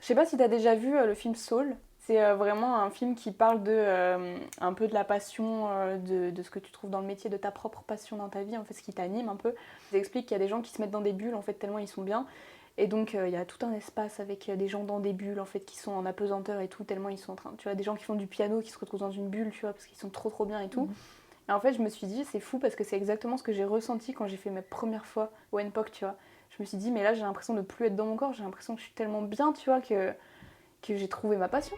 Je sais pas si t'as déjà vu le film Soul. C'est vraiment un film qui parle un peu de la passion, de ce que tu trouves dans le métier, de ta propre passion dans ta vie, en fait, ce qui t'anime un peu. Il explique qu'il y a des gens qui se mettent dans des bulles, en fait, tellement ils sont bien. Et donc, il y a tout un espace avec des gens dans des bulles, en fait, qui sont en apesanteur et tout, tellement ils sont en train... Tu vois, des gens qui font du piano, qui se retrouvent dans une bulle, tu vois, parce qu'ils sont trop trop bien et tout. Et en fait, je me suis dit, c'est fou parce que c'est exactement ce que j'ai ressenti quand j'ai fait ma première fois au NPOC, tu vois. Je me suis dit, mais là, j'ai l'impression de plus être dans mon corps, j'ai l'impression que je suis tellement bien, tu vois, que j'ai trouvé ma passion.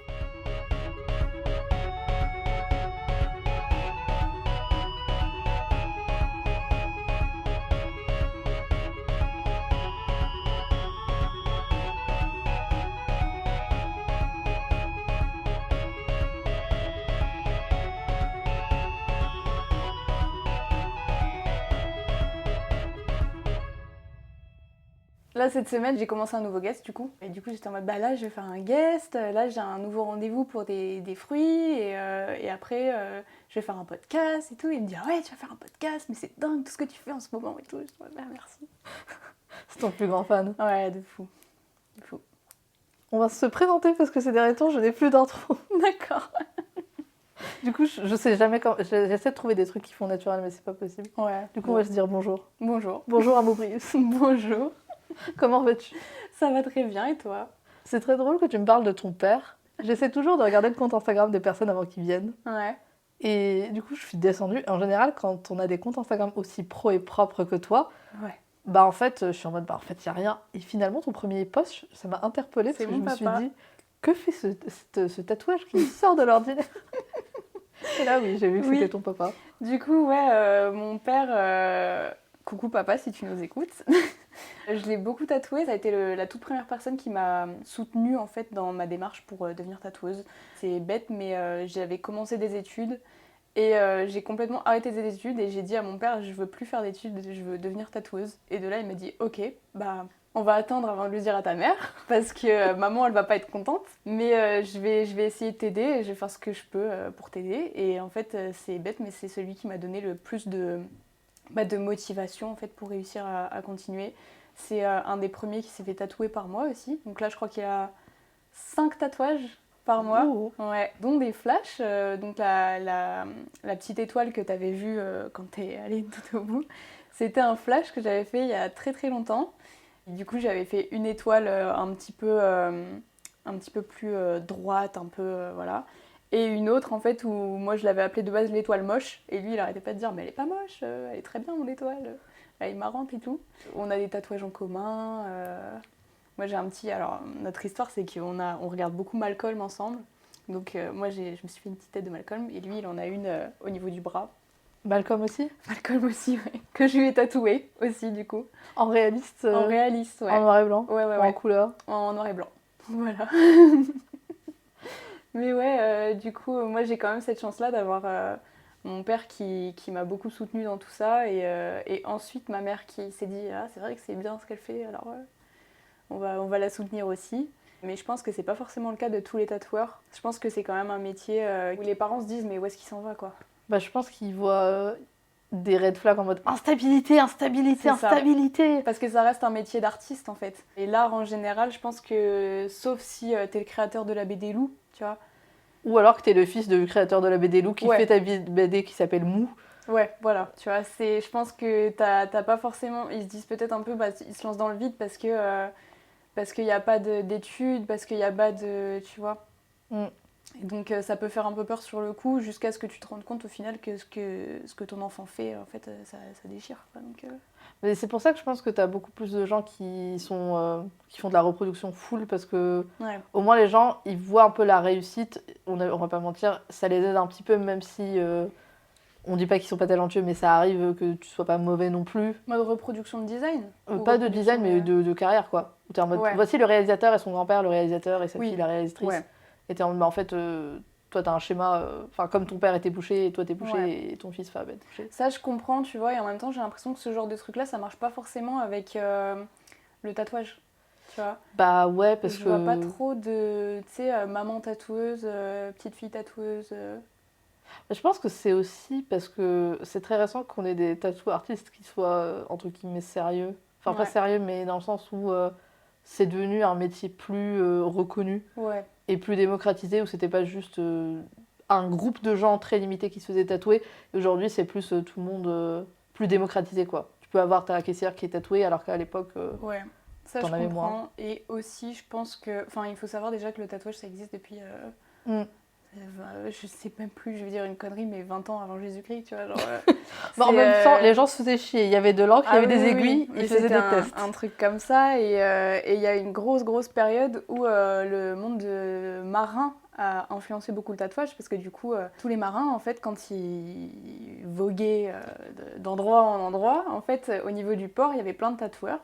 Là, cette semaine, j'ai commencé un nouveau guest, du coup. Et du coup, j'étais en mode, bah là, je vais faire un guest. Là, j'ai un nouveau rendez-vous pour des fruits. Et après, je vais faire un podcast et tout. Et il me dit, ah ouais, tu vas faire un podcast, mais c'est dingue tout ce que tu fais en ce moment et tout. Je dis, ouais, bah merci. C'est ton plus grand fan. Ouais, de fou. De fou. On va se présenter parce que ces derniers temps, je n'ai plus d'intro. D'accord. Du coup, je sais jamais quand. J'essaie de trouver des trucs qui font naturel, mais c'est pas possible. Ouais. Du coup, on va se dire bonjour. Bonjour. Bonjour à Maubrius. Bonjour. Comment vas-tu? Ça va très bien et toi? C'est très drôle que tu me parles de ton père. J'essaie toujours de regarder le compte Instagram des personnes avant qu'ils viennent. Ouais. Et du coup, je suis descendue. En général, quand on a des comptes Instagram aussi pro et propres que toi, Ouais. bah en fait, je suis en mode, bah en fait, il n'y a rien. Et finalement, ton premier post, ça m'a interpellée parce C'est que je mon me suis papa. dit, que fait ce tatouage qui sort de l'ordinaire? Et là, oui, j'ai vu que Oui. c'était ton papa. Du coup, ouais, mon père... Coucou papa, si tu nous écoutes. Je l'ai beaucoup tatoué, ça a été la toute première personne qui m'a soutenue en fait dans ma démarche pour devenir tatoueuse. C'est bête, mais j'avais commencé des études et j'ai complètement arrêté des études et j'ai dit à mon père, je veux plus faire d'études, je veux devenir tatoueuse. Et de là, il m'a dit, ok, bah on va attendre avant de le dire à ta mère parce que maman, elle va pas être contente, mais je vais essayer de t'aider et je vais faire ce que je peux pour t'aider. Et en fait, c'est bête, mais c'est celui qui m'a donné le plus de motivation en fait pour réussir à continuer. C'est un des premiers qui s'est fait tatouer par moi aussi. Donc là, je crois qu'il y a 5 tatouages par mois. Ouh. Ouais, dont des flashs. Donc la petite étoile que tu avais vue quand tu es allée tout au bout, c'était un flash que j'avais fait il y a très très longtemps. Et du coup, j'avais fait une étoile un petit peu plus droite, un peu voilà. Et une autre en fait où moi je l'avais appelée de base l'étoile moche. Et lui, il arrêtait pas de dire mais elle est pas moche, elle est très bien mon étoile. Elle est marrante et tout. On a des tatouages en commun. Moi j'ai un petit... Alors notre histoire c'est on regarde beaucoup Malcolm ensemble. Donc moi je me suis fait une petite tête de Malcolm et lui il en a une au niveau du bras. Malcolm aussi? Malcolm aussi, ouais. Que je lui ai tatoué aussi du coup. En réaliste? En réaliste, ouais. En noir et blanc? Ouais, ouais, Ou ouais. en couleur? En noir et blanc. Voilà. Mais ouais, du coup moi j'ai quand même cette chance là d'avoir mon père qui m'a beaucoup soutenue dans tout ça et ensuite ma mère qui s'est dit ah c'est vrai que c'est bien ce qu'elle fait alors on va la soutenir aussi. Mais je pense que c'est pas forcément le cas de tous les tatoueurs. Je pense que c'est quand même un métier où les parents se disent mais où est-ce qu'il s'en va quoi. Bah, je pense qu'ils voient des red flags en mode instabilité, instabilité, C'est ça. instabilité. Parce que ça reste un métier d'artiste en fait. Et l'art en général, je pense que sauf si t'es le créateur de la BD Lou, tu vois. Ou alors que t'es le fils du créateur de la BD Lou qui Ouais. fait ta BD qui s'appelle Mou. Ouais, voilà, tu vois, je pense que t'as pas forcément... Ils se disent peut-être un peu, bah, ils se lancent dans le vide parce qu'il n'y a pas d'études, parce qu'il n'y a pas de... Tu vois. Mm. Et donc ça peut faire un peu peur sur le coup, jusqu'à ce que tu te rendes compte au final que ce que ton enfant fait, en fait, ça déchire. Quoi. Donc, Mais c'est pour ça que je pense que t'as beaucoup plus de gens qui font de la reproduction full parce que ouais. au moins les gens ils voient un peu la réussite. On va pas mentir, ça les aide un petit peu même si on dit pas qu'ils sont pas talentueux, mais ça arrive que tu sois pas mauvais non plus. Mode reproduction de design Pas de design, mais de carrière, quoi. Où t'es en mode, ouais. Voici le réalisateur et son grand-père, le réalisateur et sa fille, la réalisatrice. Ouais. Et t'es en mode, bah, en fait, toi, t'as un schéma... Enfin, comme ton père était bouché, et toi, t'es bouché, ouais. et ton fils va être bouché. Ça, je comprends, tu vois, et en même temps, j'ai l'impression que ce genre de truc-là, ça marche pas forcément avec le tatouage, tu vois. Bah ouais, parce que... Je vois pas trop de, tu sais, maman tatoueuse, petite fille tatoueuse... Je pense que c'est aussi parce que c'est très récent qu'on ait des tattoo artistes qui soient, entre guillemets, sérieux. Enfin, pas ouais. sérieux, mais dans le sens où c'est devenu un métier plus reconnu Ouais. et plus démocratisé, où c'était pas juste un groupe de gens très limité qui se faisaient tatouer. Et aujourd'hui, c'est plus tout le monde plus démocratisé, quoi. Tu peux avoir ta caissière qui est tatouée, alors qu'à l'époque, Ouais, ça je t'en avais moins. comprends. Et aussi, je pense que. Enfin, il faut savoir déjà que le tatouage ça existe depuis. Mm. Je sais même plus, je vais dire une connerie, mais 20 ans avant Jésus-Christ, tu vois. Genre, Bah, en même temps, les gens se faisaient chier. Il y avait de l'encre, il y avait des aiguilles, mais ils faisaient c'était des tests. un truc comme ça. Et il y a une grosse période où le monde de marins a influencé beaucoup le tatouage parce que du coup, tous les marins, en fait, quand ils voguaient d'endroit en endroit, en fait, au niveau du port, il y avait plein de tatoueurs.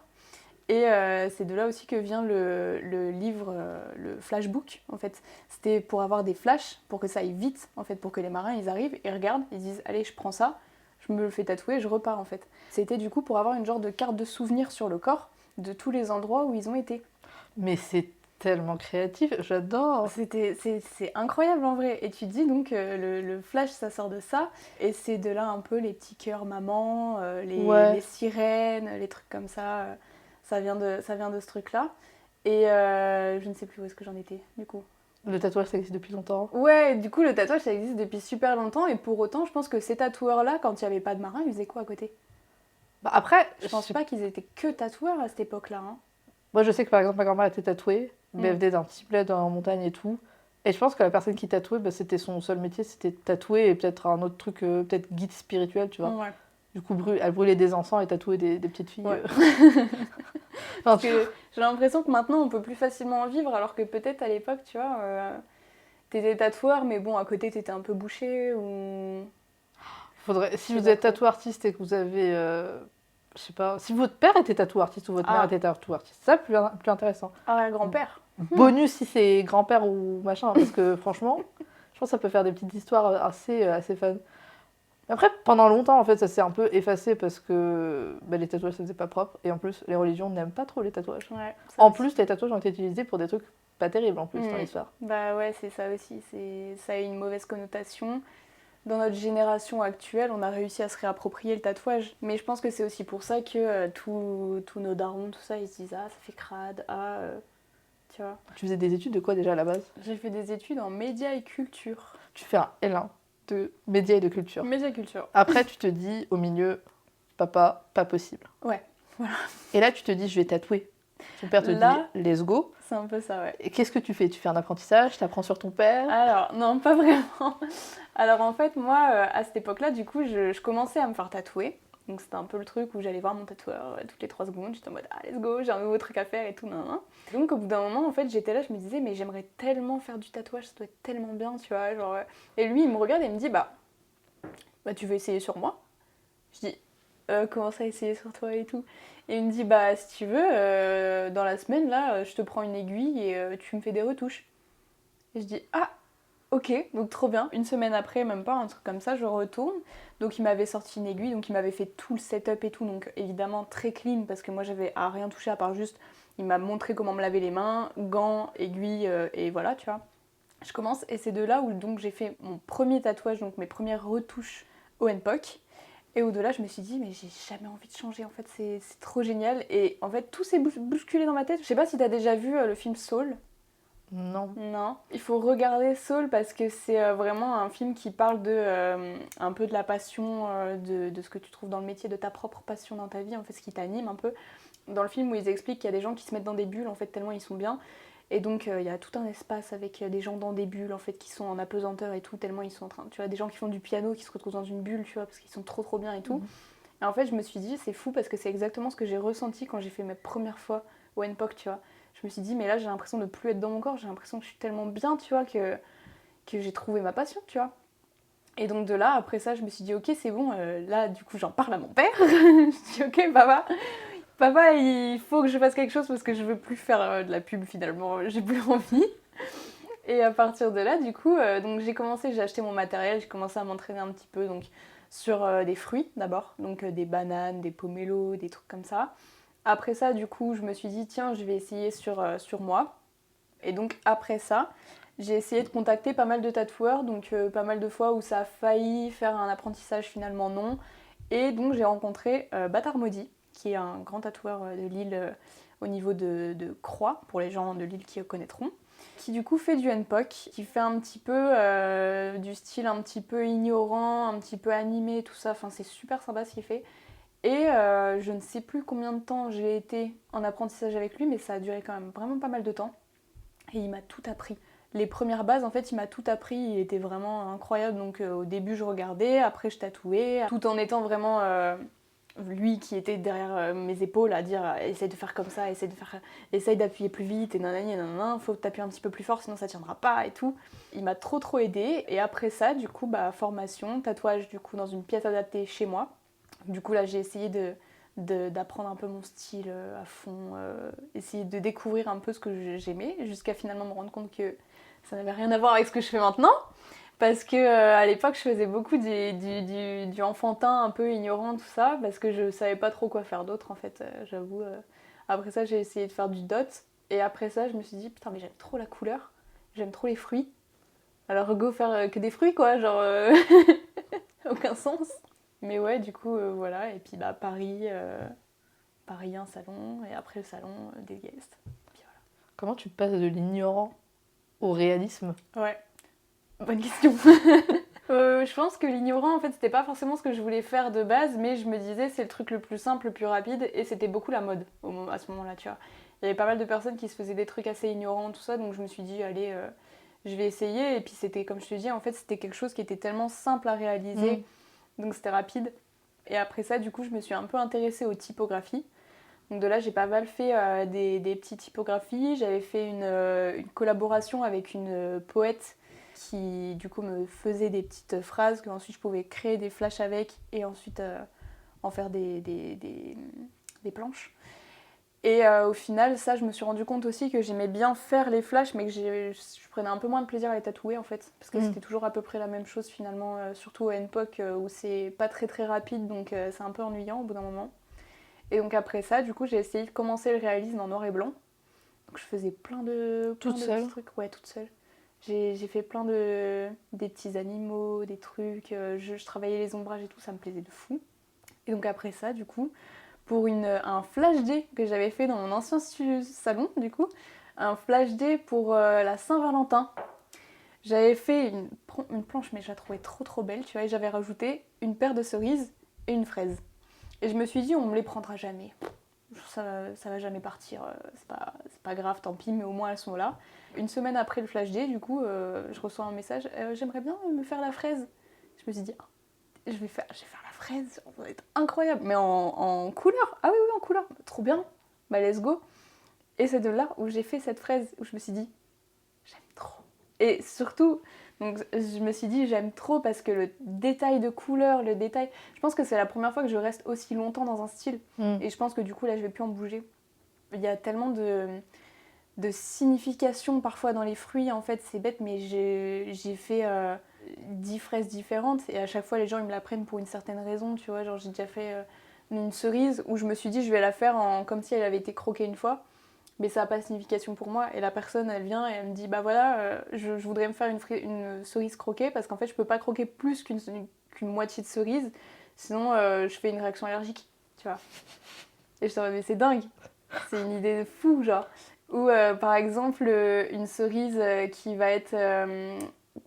Et c'est de là aussi que vient le livre, le flashbook, en fait. C'était pour avoir des flashs, pour que ça aille vite, en fait, pour que les marins, ils arrivent, ils regardent, ils disent « Allez, je prends ça, je me le fais tatouer, je repars, en fait. » C'était du coup pour avoir une genre de carte de souvenir sur le corps de tous les endroits où ils ont été. Mais c'est tellement créatif, j'adore. C'est incroyable, en vrai. Et tu te dis donc, le flash, ça sort de ça. Et c'est de là un peu les petits cœurs maman, Ouais. les sirènes, les trucs comme ça. Ça vient de ce truc-là. Et je ne sais plus où est-ce que j'en étais, du coup. Le tatouage, ça existe depuis longtemps. Ouais, du coup, le tatouage, ça existe depuis super longtemps. Et pour autant, je pense que ces tatoueurs-là, quand il n'y avait pas de marins, ils faisaient quoi à côté? Bah, après, Je pense pas qu'ils étaient que tatoueurs à cette époque-là. Hein. moi, je sais que par exemple, ma grand-mère était tatouée, mais elle Mm. venait d'un petit bled en montagne et tout. Et je pense que la personne qui tatouait, bah, c'était son seul métier, c'était tatouer et peut-être un autre truc, peut-être guide spirituel, tu vois. Ouais. Du coup, elle brûlait des encens et tatouait des petites filles. Ouais. Enfin, Parce que j'ai l'impression que maintenant, on peut plus facilement en vivre, alors que peut-être à l'époque, tu vois, t'étais tatoueur, mais bon, à côté, t'étais un peu bouché ou... si vous êtes tatoueur artiste et que vous avez, je sais pas, si votre père était tatoueur artiste ou votre mère était tatoueur artiste, c'est ça plus intéressant. Ah, grand-père. Bonus si c'est grand-père ou machin, parce que franchement, je pense que ça peut faire des petites histoires assez fun. Après, pendant longtemps, en fait, ça s'est un peu effacé parce que bah, les tatouages, ça faisait pas propre. Et en plus, les religions n'aiment pas trop les tatouages. Ouais, En aussi. plus, les tatouages ont été utilisés pour des trucs pas terribles, en plus, dans Mm. l'histoire. Bah ouais, c'est ça aussi. Ça a une mauvaise connotation. Dans notre génération actuelle, on a réussi à se réapproprier le tatouage. Mais je pense que c'est aussi pour ça que tous nos darons, tout ça, ils se disent « Ah, ça fait crade, ah... tu vois. Tu faisais des études de quoi déjà à la base? J'ai fait des études en médias et culture. Tu fais un L1 de médias et de culture. Médias et culture. Après, tu te dis au milieu, papa, pas possible. Ouais, voilà. Et là, tu te dis, je vais tatouer. Ton père te Là, dit, let's go. c'est un peu ça, ouais. Et qu'est-ce que tu fais? Tu fais un apprentissage, tu apprends sur ton père? Alors, non, pas vraiment. Alors, en fait, moi, à cette époque-là, du coup, je commençais à me faire tatouer. Donc, c'était un peu le truc où j'allais voir mon tatoueur toutes les 3 secondes. J'étais en mode, ah, let's go, j'ai un nouveau truc à faire et tout, nan, nan. Donc, au bout d'un moment, en fait, j'étais là, je me disais, mais j'aimerais tellement faire du tatouage, ça doit être tellement bien, tu vois. Genre, Et lui, il me regarde et il me dit, bah, tu veux essayer sur moi? Je dis, comment ça, essayer sur toi et tout? Et il me dit, bah, si tu veux, dans la semaine, là, je te prends une aiguille et tu me fais des retouches. Et je dis, ah, ok, donc trop bien. Une semaine après, même pas, un truc comme ça, je retourne. Donc il m'avait sorti une aiguille, donc il m'avait fait tout le setup et tout, donc évidemment très clean parce que moi j'avais à rien touché à part juste, il m'a montré comment me laver les mains, gants, aiguilles et voilà, tu vois. Je commence et c'est de là où donc j'ai fait mon premier tatouage, donc mes premières retouches au NPOC. Et au-delà, je me suis dit, mais j'ai jamais envie de changer, en fait, c'est trop génial. Et en fait, tout s'est bousculé dans ma tête. Je sais pas si t'as déjà vu le film Soul. Non. Non. Il faut regarder Soul parce que c'est vraiment un film qui parle un peu de la passion, de ce que tu trouves dans le métier, de ta propre passion dans ta vie, en fait, ce qui t'anime un peu. Dans le film où ils expliquent qu'il y a des gens qui se mettent dans des bulles, en fait, tellement ils sont bien. Et donc, il y a tout un espace avec des gens dans des bulles, en fait, qui sont en apesanteur et tout, tellement ils sont en train... Tu vois, des gens qui font du piano, qui se retrouvent dans une bulle, tu vois, parce qu'ils sont trop bien et tout. Et en fait, je me suis dit, c'est fou parce que c'est exactement ce que j'ai ressenti quand j'ai fait mes premières fois au NPOC, tu vois. Je me suis dit, mais là, j'ai l'impression de plus être dans mon corps, j'ai l'impression que je suis tellement bien, tu vois, que j'ai trouvé ma passion, tu vois. Et donc de là, après ça, je me suis dit, ok, c'est bon, là, du coup, j'en parle à mon père. Je dis, ok, papa, il faut que je fasse quelque chose parce que je veux plus faire de la pub, finalement, j'ai plus envie. Et à partir de là, du coup, donc j'ai acheté mon matériel, j'ai commencé à m'entraîner un petit peu, donc sur des fruits d'abord, donc des bananes, des pomelos, des trucs comme ça. Après ça, du coup, je me suis dit, tiens, je vais essayer sur moi. Et donc, après ça, j'ai essayé de contacter pas mal de tatoueurs, donc pas mal de fois où ça a failli faire un apprentissage, finalement non. Et donc, j'ai rencontré Batar Modi, qui est un grand tatoueur de Lille au niveau de croix, pour les gens de l'île qui connaîtront, qui du coup fait du N-POC, qui fait un petit peu du style un petit peu ignorant, un petit peu animé, tout ça, enfin c'est super sympa ce qu'il fait. Et je ne sais plus combien de temps j'ai été en apprentissage avec lui, mais ça a duré quand même vraiment pas mal de temps. Et il m'a tout appris. Les premières bases, en fait, il m'a tout appris, il était vraiment incroyable. Donc au début, je regardais, après je tatouais, tout en étant vraiment lui qui était derrière mes épaules à dire essaye de faire comme ça, essaye d'appuyer plus vite, et nanani, nanana, faut t'appuyer un petit peu plus fort, sinon ça tiendra pas et tout. Il m'a trop aidé. Et après ça, du coup, formation, tatouage du coup dans une pièce adaptée chez moi. Du coup, là, j'ai essayé d'apprendre un peu mon style à fond, essayer de découvrir un peu ce que j'aimais, jusqu'à finalement me rendre compte que ça n'avait rien à voir avec ce que je fais maintenant. Parce que à l'époque, je faisais beaucoup du enfantin, un peu ignorant, tout ça, parce que je savais pas trop quoi faire d'autre, en fait, j'avoue. Après ça, j'ai essayé de faire du dot, et après ça, je me suis dit, putain, mais j'aime trop la couleur, j'aime trop les fruits. Alors go faire que des fruits, quoi, genre... aucun sens. Mais ouais, du coup, voilà. Et puis Paris, un salon, et après le salon, des guests. Puis Comment tu passes de l'ignorant au réalisme? voilà. Ouais, bonne question. Je pense que l'ignorant, en fait, c'était pas forcément ce que je voulais faire de base, mais je me disais c'est le truc le plus simple, le plus rapide, et c'était beaucoup la mode à ce moment-là, tu vois. Il y avait pas mal de personnes qui se faisaient des trucs assez ignorants, tout ça, donc je me suis dit, allez, je vais essayer. Et puis c'était, comme je te dis, en fait, c'était quelque chose qui était tellement simple à réaliser, donc c'était rapide. Et après ça, du coup, je me suis un peu intéressée aux typographies. Donc de là, j'ai pas mal fait des petites typographies. J'avais fait une collaboration avec une poète qui, du coup, me faisait des petites phrases que ensuite je pouvais créer des flashs avec et ensuite en faire des planches. Et au final, ça, je me suis rendu compte aussi que j'aimais bien faire les flashs, mais que je prenais un peu moins de plaisir à les tatouer en fait. Parce que c'était toujours à peu près la même chose finalement, surtout au N-POC où c'est pas très rapide, donc c'est un peu ennuyant au bout d'un moment. Et donc après ça, du coup, j'ai essayé de commencer le réalisme en noir et blanc. Donc je faisais plein de petits trucs, ouais, toute seule. J'ai fait des petits animaux, des trucs, je travaillais les ombrages et tout, ça me plaisait de fou. Et donc après ça, du coup, pour un flash day que j'avais fait dans mon ancien salon, du coup, un flash day pour la Saint-Valentin. J'avais fait une planche, mais je la trouvais trop belle, tu vois, et j'avais rajouté une paire de cerises et une fraise. Et je me suis dit, on me les prendra jamais. Ça va jamais partir, c'est pas grave, tant pis, mais au moins elles sont là. Une semaine après le flash day, du coup, je reçois un message, j'aimerais bien me faire la fraise. Je me suis dit, je vais faire la fraise, ça va être incroyable, mais en couleur. Ah oui, en couleur, trop bien, bah let's go. Et c'est de là où j'ai fait cette fraise, où je me suis dit, j'aime trop. Et surtout, donc, je me suis dit, j'aime trop parce que le détail de couleur, le détail... Je pense que c'est la première fois que je reste aussi longtemps dans un style. Et je pense que du coup, là, je vais plus en bouger. Il y a tellement de signification parfois dans les fruits, en fait, c'est bête, mais j'ai fait 10 fraises différentes et à chaque fois, les gens, ils me la prennent pour une certaine raison, tu vois. Genre, j'ai déjà fait une cerise où je me suis dit, je vais la faire comme si elle avait été croquée une fois. Mais ça n'a pas de signification pour moi. Et la personne, elle vient et elle me dit, bah voilà, je voudrais me faire une cerise croquée parce qu'en fait, je peux pas croquer plus qu'une moitié de cerise, sinon je fais une réaction allergique, tu vois. Et je te dis, mais c'est dingue, c'est une idée de fou, genre. Ou par exemple, une cerise qui va être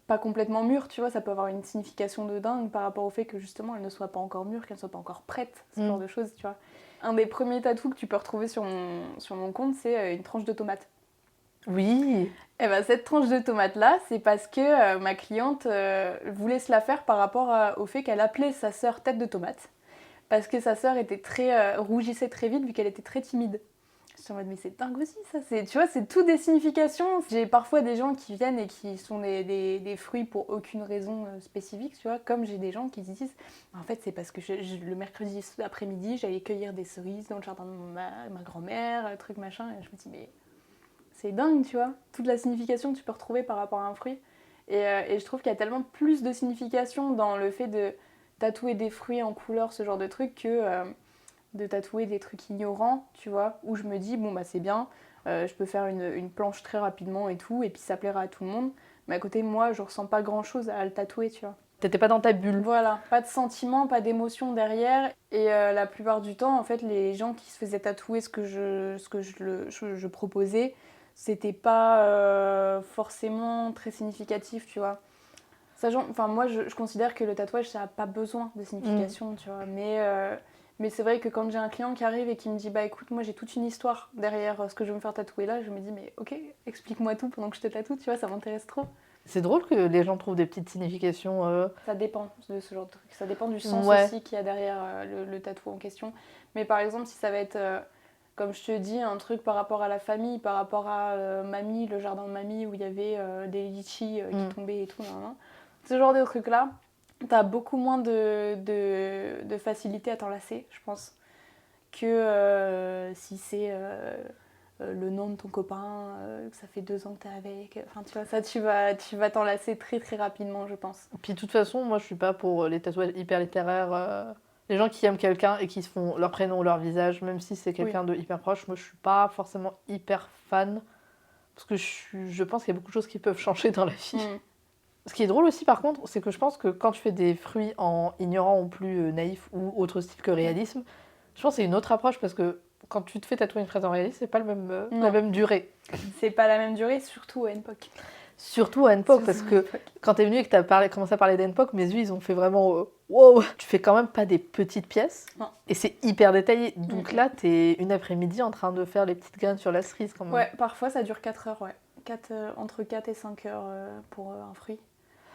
pas complètement mûre, tu vois, ça peut avoir une signification de dingue par rapport au fait que justement, elle ne soit pas encore mûre, qu'elle ne soit pas encore prête, ce genre de choses, tu vois. Un des premiers tatous que tu peux retrouver sur mon compte, c'est une tranche de tomate. Oui. Et ben cette tranche de tomate là, c'est parce que ma cliente voulait se la faire par rapport au fait qu'elle appelait sa sœur tête de tomate. Parce que sa sœur était rougissait très vite vu qu'elle était très timide. Je suis en mode, mais c'est dingue aussi ça, tu vois, c'est tout des significations. J'ai parfois des gens qui viennent et qui sont des fruits pour aucune raison spécifique, tu vois, comme j'ai des gens qui disent, en fait c'est parce que le mercredi après-midi, j'allais cueillir des cerises dans le jardin de ma grand-mère, truc machin, et je me dis, mais c'est dingue, tu vois, toute la signification que tu peux retrouver par rapport à un fruit. Et je trouve qu'il y a tellement plus de signification dans le fait de tatouer des fruits en couleur, ce genre de truc, que de tatouer des trucs ignorants, tu vois, où je me dis, bon bah c'est bien, je peux faire une planche très rapidement et tout, et puis ça plaira à tout le monde, mais à côté, moi, je ressens pas grand chose à le tatouer, tu vois. T'étais pas dans ta bulle. Voilà, pas de sentiments, pas d'émotions derrière. Et la plupart du temps, en fait, les gens qui se faisaient tatouer ce que je proposais, c'était pas forcément très significatif, tu vois. Sachant, enfin, moi, je considère que le tatouage, ça n'a pas besoin de signification, tu vois. Mais c'est vrai que quand j'ai un client qui arrive et qui me dit, bah écoute, moi j'ai toute une histoire derrière ce que je veux me faire tatouer là, je me dis, mais ok, explique-moi tout pendant que je te tatoue, tu vois, ça m'intéresse trop. C'est drôle que les gens trouvent des petites significations. Ça dépend de ce genre de truc. Ça dépend du sens Ouais. aussi qu'il y a derrière le tatou en question. Mais par exemple, si ça va être, comme je te dis, un truc par rapport à la famille, par rapport à mamie, le jardin de mamie où il y avait des litchis qui tombaient et tout, nan, nan. Ce genre de trucs-là, t'as beaucoup moins de facilité à t'enlacer, je pense, que si c'est le nom de ton copain, que ça fait 2 ans que t'es avec. Enfin, tu vois, ça, tu vas t'enlacer très très rapidement, je pense. Puis de toute façon, moi je suis pas pour les tatouages hyper littéraires. Les gens qui aiment quelqu'un et qui se font leur prénom ou leur visage, même si c'est quelqu'un de hyper proche, moi je suis pas forcément hyper fan. Parce que je pense qu'il y a beaucoup de choses qui peuvent changer dans la vie. Ce qui est drôle aussi par contre, c'est que je pense que quand tu fais des fruits en ignorant ou plus naïf ou autre style que réalisme, je pense que c'est une autre approche parce que quand tu te fais tatouer une fraise en réalisme, c'est pas la même durée. C'est pas la même durée, surtout à NPOC. Surtout à NPOC, parce que quand t'es venu et que t'as commencé à parler d'NPOC, mes yeux ils ont fait vraiment wow. Tu fais quand même pas des petites pièces, et c'est hyper détaillé. Donc là, t'es une après-midi en train de faire les petites graines sur la cerise quand même. Ouais, parfois ça dure 4 heures, ouais. Entre 4 et 5 heures pour un fruit.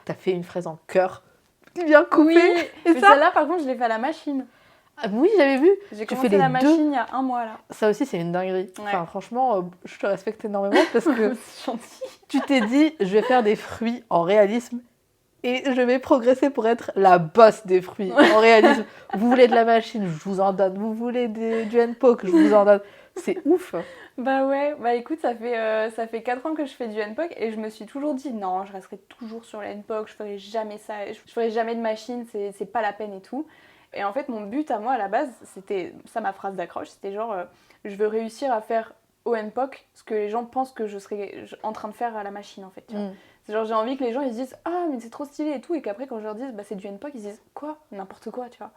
T'as fait une fraise en cœur, bien coupée. Oui, mais celle-là par contre je l'ai fait à la machine. Ah, oui, j'avais vu. J'ai commencé la machine il y a 1 mois là. Ça aussi, c'est une dinguerie. Ouais. Enfin, franchement, je te respecte énormément parce que C'est gentil. tu t'es dit, je vais faire des fruits en réalisme et je vais progresser pour être la boss des fruits en réalisme. Vous voulez de la machine, je vous en donne. Vous voulez du NPOC, je vous en donne. C'est ouf. Bah ouais, bah écoute, ça fait 4 ans que je fais du NPOC et je me suis toujours dit non, je resterai toujours sur le NPOC, je ferai jamais ça, je ferai jamais de machine, c'est pas la peine et tout. Et en fait, mon but à moi à la base, c'était ça ma phrase d'accroche, c'était genre je veux réussir à faire au NPOC ce que les gens pensent que je serais en train de faire à la machine en fait. Tu vois. C'est genre j'ai envie que les gens ils se disent ah mais c'est trop stylé et tout et qu'après quand je leur dis bah c'est du NPOC, ils se disent quoi, n'importe quoi, tu vois.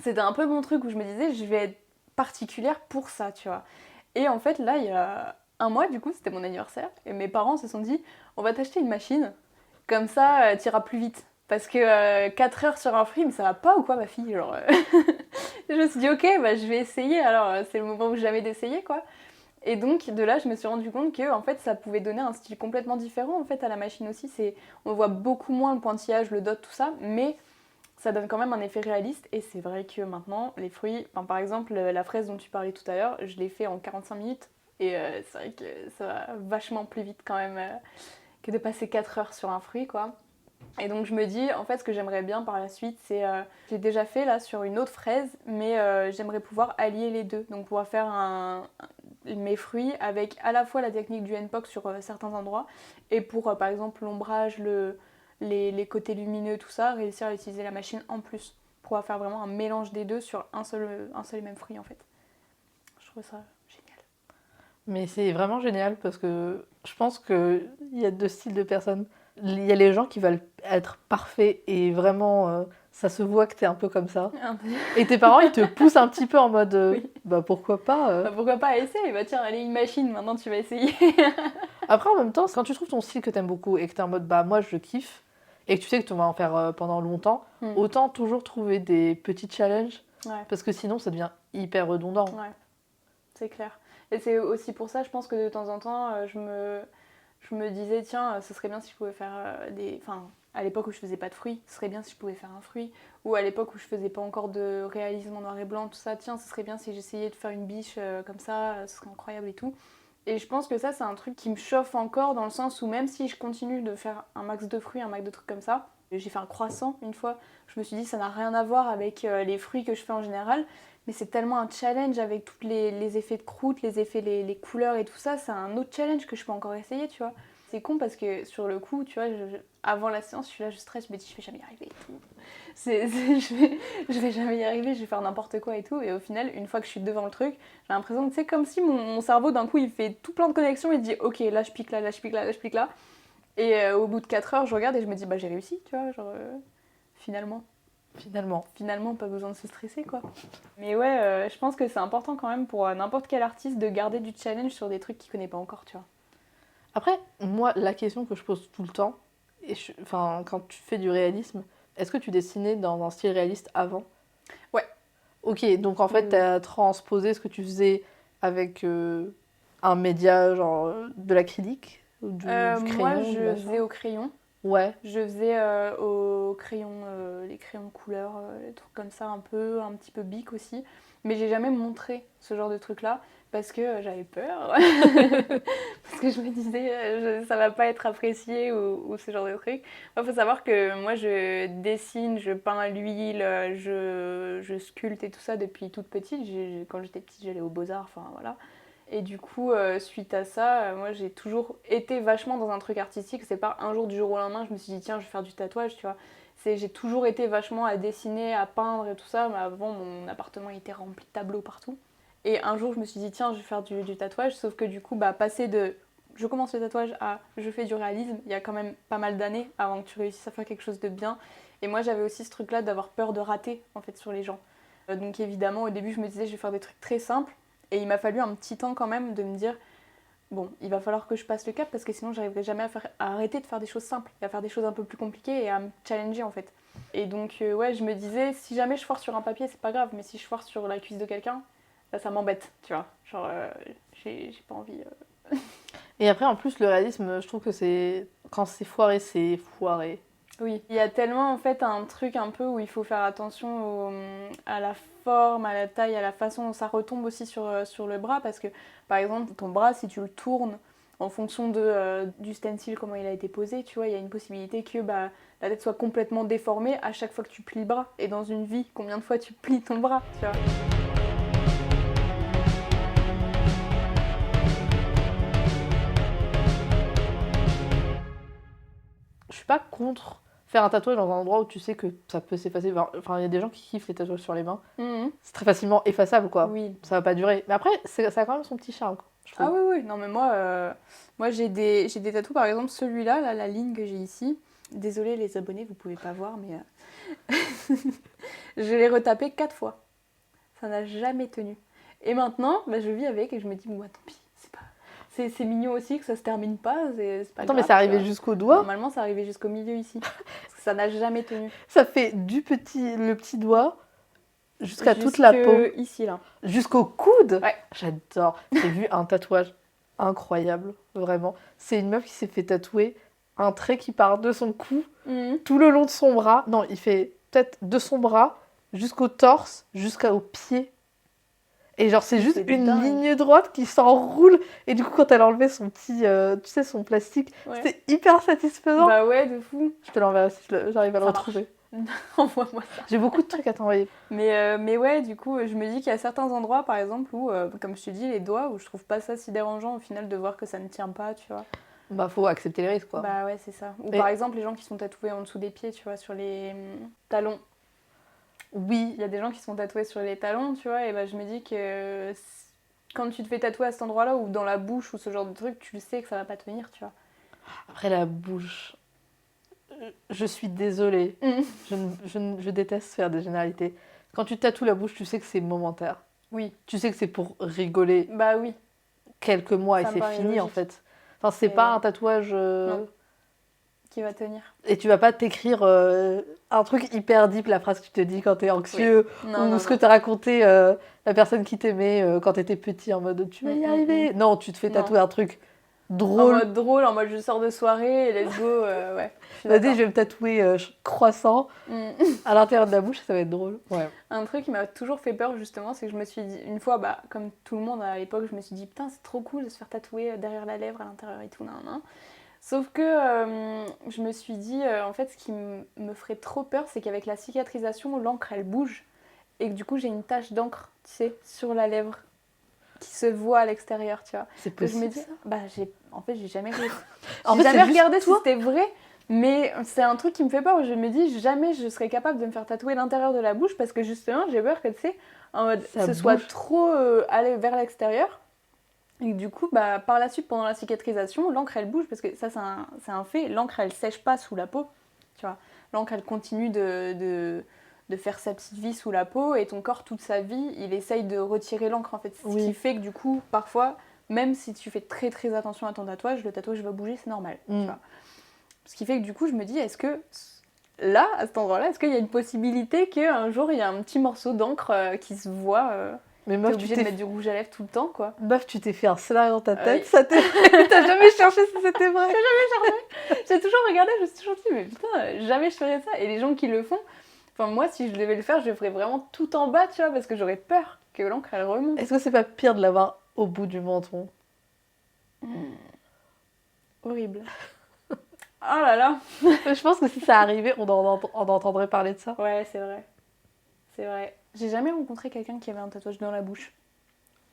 C'était un peu mon truc où je me disais je vais être particulière pour ça, tu vois. Et en fait là il y a 1 mois du coup, c'était mon anniversaire et mes parents se sont dit on va t'acheter une machine, comme ça t'iras plus vite. Parce que 4 heures sur un fruit, mais ça va pas ou quoi ma fille genre, Je me suis dit ok, bah, je vais essayer, alors c'est le moment où jamais d'essayer quoi. Et donc de là je me suis rendu compte que en fait, ça pouvait donner un style complètement différent en fait, à la machine aussi. On voit beaucoup moins le pointillage, le dot, tout ça, mais ça donne quand même un effet réaliste. Et c'est vrai que maintenant, les fruits, par exemple la fraise dont tu parlais tout à l'heure, je l'ai fait en 45 minutes. Et c'est vrai que ça va vachement plus vite quand même que de passer 4 heures sur un fruit quoi. Et donc je me dis, en fait, ce que j'aimerais bien par la suite, c'est... j'ai déjà fait là sur une autre fraise, mais j'aimerais pouvoir allier les deux. Donc pouvoir faire mes fruits avec à la fois la technique du NPOC sur certains endroits, et pour par exemple l'ombrage, les côtés lumineux, tout ça, réussir à utiliser la machine en plus. Pour pouvoir faire vraiment un mélange des deux sur un seul et même fruit en fait. Je trouve ça génial. Mais c'est vraiment génial parce que je pense qu'il y a 2 styles de personnes. Il y a les gens qui veulent être parfaits et vraiment, ça se voit que t'es un peu comme ça. Et tes parents, ils te poussent un petit peu en mode, oui. Bah pourquoi pas Bah pourquoi pas essayer. Bah tiens, allez, une machine, maintenant tu vas essayer. Après, en même temps, quand tu trouves ton style que t'aimes beaucoup et que t'es en mode, bah moi je kiffe, et que tu sais que tu vas en faire pendant longtemps, autant toujours trouver des petits challenges, parce que sinon ça devient hyper redondant. Ouais, c'est clair. Et c'est aussi pour ça, je pense que de temps en temps, je me disais, tiens, ce serait bien si je pouvais faire Enfin, à l'époque où je faisais pas de fruits, ce serait bien si je pouvais faire un fruit. Ou à l'époque où je faisais pas encore de réalisme en noir et blanc, tout ça, tiens, ce serait bien si j'essayais de faire une biche comme ça, ce serait incroyable et tout. Et je pense que ça, c'est un truc qui me chauffe encore dans le sens où même si je continue de faire un max de fruits, un max de trucs comme ça, j'ai fait un croissant une fois, je me suis dit, ça n'a rien à voir avec les fruits que je fais en général. Mais c'est tellement un challenge avec tous les effets de croûte, les effets, les couleurs et tout ça. C'est un autre challenge que je peux encore essayer, tu vois. C'est con parce que sur le coup, tu vois, avant la séance, je suis là, je stresse, je me dis, je vais jamais y arriver et tout. Je vais jamais y arriver, je vais faire n'importe quoi et tout. Et au final, une fois que je suis devant le truc, j'ai l'impression que c'est comme si mon cerveau, d'un coup, il fait tout plein de connexions et dit, ok, là je pique là, là je pique là, là je pique là. Et au bout de 4 heures, je regarde et je me dis, bah j'ai réussi, tu vois, genre... finalement. Finalement. Pas besoin de se stresser, quoi. Mais ouais, je pense que c'est important quand même pour n'importe quel artiste de garder du challenge sur des trucs qu'il connaît pas encore, tu vois. Après, moi, la question que je pose tout le temps, enfin, quand tu fais du réalisme, est-ce que tu dessinais dans un style réaliste avant? Ouais. Ok, donc en fait, t'as transposé ce que tu faisais avec un média, genre de l'acrylique ou du crayon, Moi, du je machin. faisais au crayon. Ouais. Je faisais au crayon, les crayons de couleur, les trucs comme ça, un petit peu bic aussi. Mais j'ai jamais montré ce genre de truc-là parce que j'avais peur. Parce que je me disais, ça va pas être apprécié ou ce genre de truc. Il faut savoir que moi, je dessine, je peins à l'huile, je sculpte et tout ça depuis toute petite. Quand j'étais petite, j'allais aux Beaux-Arts, enfin voilà. Et du coup, suite à ça, moi j'ai toujours été vachement dans un truc artistique. C'est pas un jour du jour au lendemain, je me suis dit tiens, je vais faire du tatouage, tu vois. J'ai toujours été vachement à dessiner, à peindre et tout ça. Mais avant, mon appartement était rempli de tableaux partout. Et un jour, je me suis dit tiens, je vais faire du tatouage. Sauf que du coup, passer de je commence le tatouage à je fais du réalisme, il y a quand même pas mal d'années avant que tu réussisses à faire quelque chose de bien. Et moi, j'avais aussi ce truc-là d'avoir peur de rater en fait sur les gens. Donc évidemment, au début, je me disais je vais faire des trucs très simples. Et il m'a fallu un petit temps quand même de me dire bon, il va falloir que je passe le cap parce que sinon j'arriverai jamais à arrêter de faire des choses simples et à faire des choses un peu plus compliquées et à me challenger en fait. Et donc ouais, je me disais si jamais je foire sur un papier, c'est pas grave, mais si je foire sur la cuisse de quelqu'un, ça m'embête, tu vois. Genre j'ai pas envie. Et après, en plus, le réalisme, je trouve que c'est. Quand c'est foiré, c'est foiré. Oui, il y a tellement en fait un truc un peu où il faut faire attention à la forme, à la taille, à la façon dont ça retombe aussi sur le bras parce que par exemple ton bras si tu le tournes en fonction du stencil, comment il a été posé, tu vois, il y a une possibilité que la tête soit complètement déformée à chaque fois que tu plies le bras. Et dans une vie, combien de fois tu plies ton bras, tu vois? Je suis pas contre faire un tatouage dans un endroit où tu sais que ça peut s'effacer. Enfin, il y a des gens qui kiffent les tatouages sur les mains. Mmh. C'est très facilement effaçable, quoi. Oui. Ça va pas durer. Mais après, ça a quand même son petit charme, je trouve. Ah oui, oui, non mais moi j'ai des tatous, par exemple celui-là, là, la ligne que j'ai ici. Désolée les abonnés, vous pouvez pas voir, mais je l'ai retapé 4 fois. Ça n'a jamais tenu. Et maintenant, je vis avec et je me dis, bon, tant pis, c'est mignon aussi que ça se termine pas, c'est pas Attends, grave. mais c'est arrivé jusqu'au doigt? Normalement, ça arrivait jusqu'au milieu ici. Parce que ça n'a jamais tenu. Ça fait le petit doigt jusqu'à toute la peau. Ici, là. Jusqu'au coude? Ouais. J'adore. J'ai vu un tatouage incroyable, vraiment. C'est une meuf qui s'est fait tatouer un trait qui part de son cou tout le long de son bras. Non, il fait peut-être de son bras jusqu'au torse, jusqu'au pied. Et genre, c'est juste une ligne droite qui s'enroule. Et du coup, quand elle a enlevé son petit, tu sais, son plastique, c'était hyper satisfaisant. Bah ouais, de fou. Je te l'enverrai si j'arrive à le retrouver. Envoie-moi ça. J'ai beaucoup de trucs à t'envoyer. Mais ouais, du coup, je me dis qu'il y a certains endroits, par exemple, où, comme je te dis, les doigts, où je trouve pas ça si dérangeant au final de voir que ça ne tient pas, tu vois. Bah, faut accepter les risques, quoi. Bah ouais, c'est ça. Ou par exemple, les gens qui sont tatoués en dessous des pieds, tu vois, sur les talons. Oui, il y a des gens qui sont tatoués sur les talons, tu vois, et je me dis que quand tu te fais tatouer à cet endroit-là, ou dans la bouche, ou ce genre de truc, tu le sais que ça va pas tenir, tu vois. Après, la bouche... Je suis désolée. Je déteste faire des généralités. Quand tu tatoues la bouche, tu sais que c'est momentaire. Oui. Tu sais que c'est pour rigoler. Bah oui. Quelques mois ça et c'est fini, logique. En fait. Enfin, c'est pas un tatouage... Non. Qui va tenir. Et tu vas pas t'écrire un truc hyper deep, la phrase que tu te dis quand t'es anxieux, ou ce que t'as raconté la personne qui t'aimait quand t'étais petit, en mode tu vas y arriver. Non, tu te fais tatouer un truc drôle. En mode je sors de soirée et let's go, ouais. Je vais me tatouer croissant à l'intérieur de la bouche, ça va être drôle. Ouais. Un truc qui m'a toujours fait peur justement, c'est que je me suis dit, une fois, comme tout le monde à l'époque, je me suis dit putain c'est trop cool de se faire tatouer derrière la lèvre à l'intérieur et tout, nan. Sauf que je me suis dit, en fait, ce qui me ferait trop peur, c'est qu'avec la cicatrisation, l'encre, elle bouge. Et que du coup, j'ai une tache d'encre, tu sais, sur la lèvre, qui se voit à l'extérieur, tu vois. C'est possible, je me dis, en fait, j'ai jamais regardé. Regardé si c'était vrai, mais c'est un truc qui me fait peur. Je me dis, jamais je serais capable de me faire tatouer l'intérieur de la bouche, parce que justement, j'ai peur que, tu sais, en mode, soit trop aller vers l'extérieur. Et du coup, par la suite, pendant la cicatrisation, l'encre, elle bouge, parce que ça, c'est un fait. L'encre, elle sèche pas sous la peau. tu vois. L'encre, elle continue de faire sa petite vie sous la peau et ton corps, toute sa vie, il essaye de retirer l'encre en fait. Ce Oui. qui fait que du coup, parfois, même si tu fais très très attention à ton tatouage, le tatouage va bouger, c'est normal. Tu vois. Ce qui fait que du coup, je me dis, est-ce que là, à cet endroit-là, est-ce qu'il y a une possibilité qu'un jour, il y a un petit morceau d'encre qui se voit Mais t'es meuf, obligée de mettre du rouge à lèvres tout le temps, quoi. Meuf, tu t'es fait un scénario dans ta tête, Oui. ça t'as jamais cherché si c'était vrai. J'ai toujours regardé, je me suis toujours dit, mais putain, jamais je ferais ça. Et les gens qui le font, enfin moi, si je devais le faire, je le ferais vraiment tout en bas, tu vois, parce que j'aurais peur que l'encre, elle remonte. Est-ce que c'est pas pire de l'avoir au bout du menton? Horrible. Oh là là. Je pense que si ça arrivait, on entendrait parler de ça. Ouais, c'est vrai. C'est vrai. J'ai jamais rencontré quelqu'un qui avait un tatouage dans la bouche.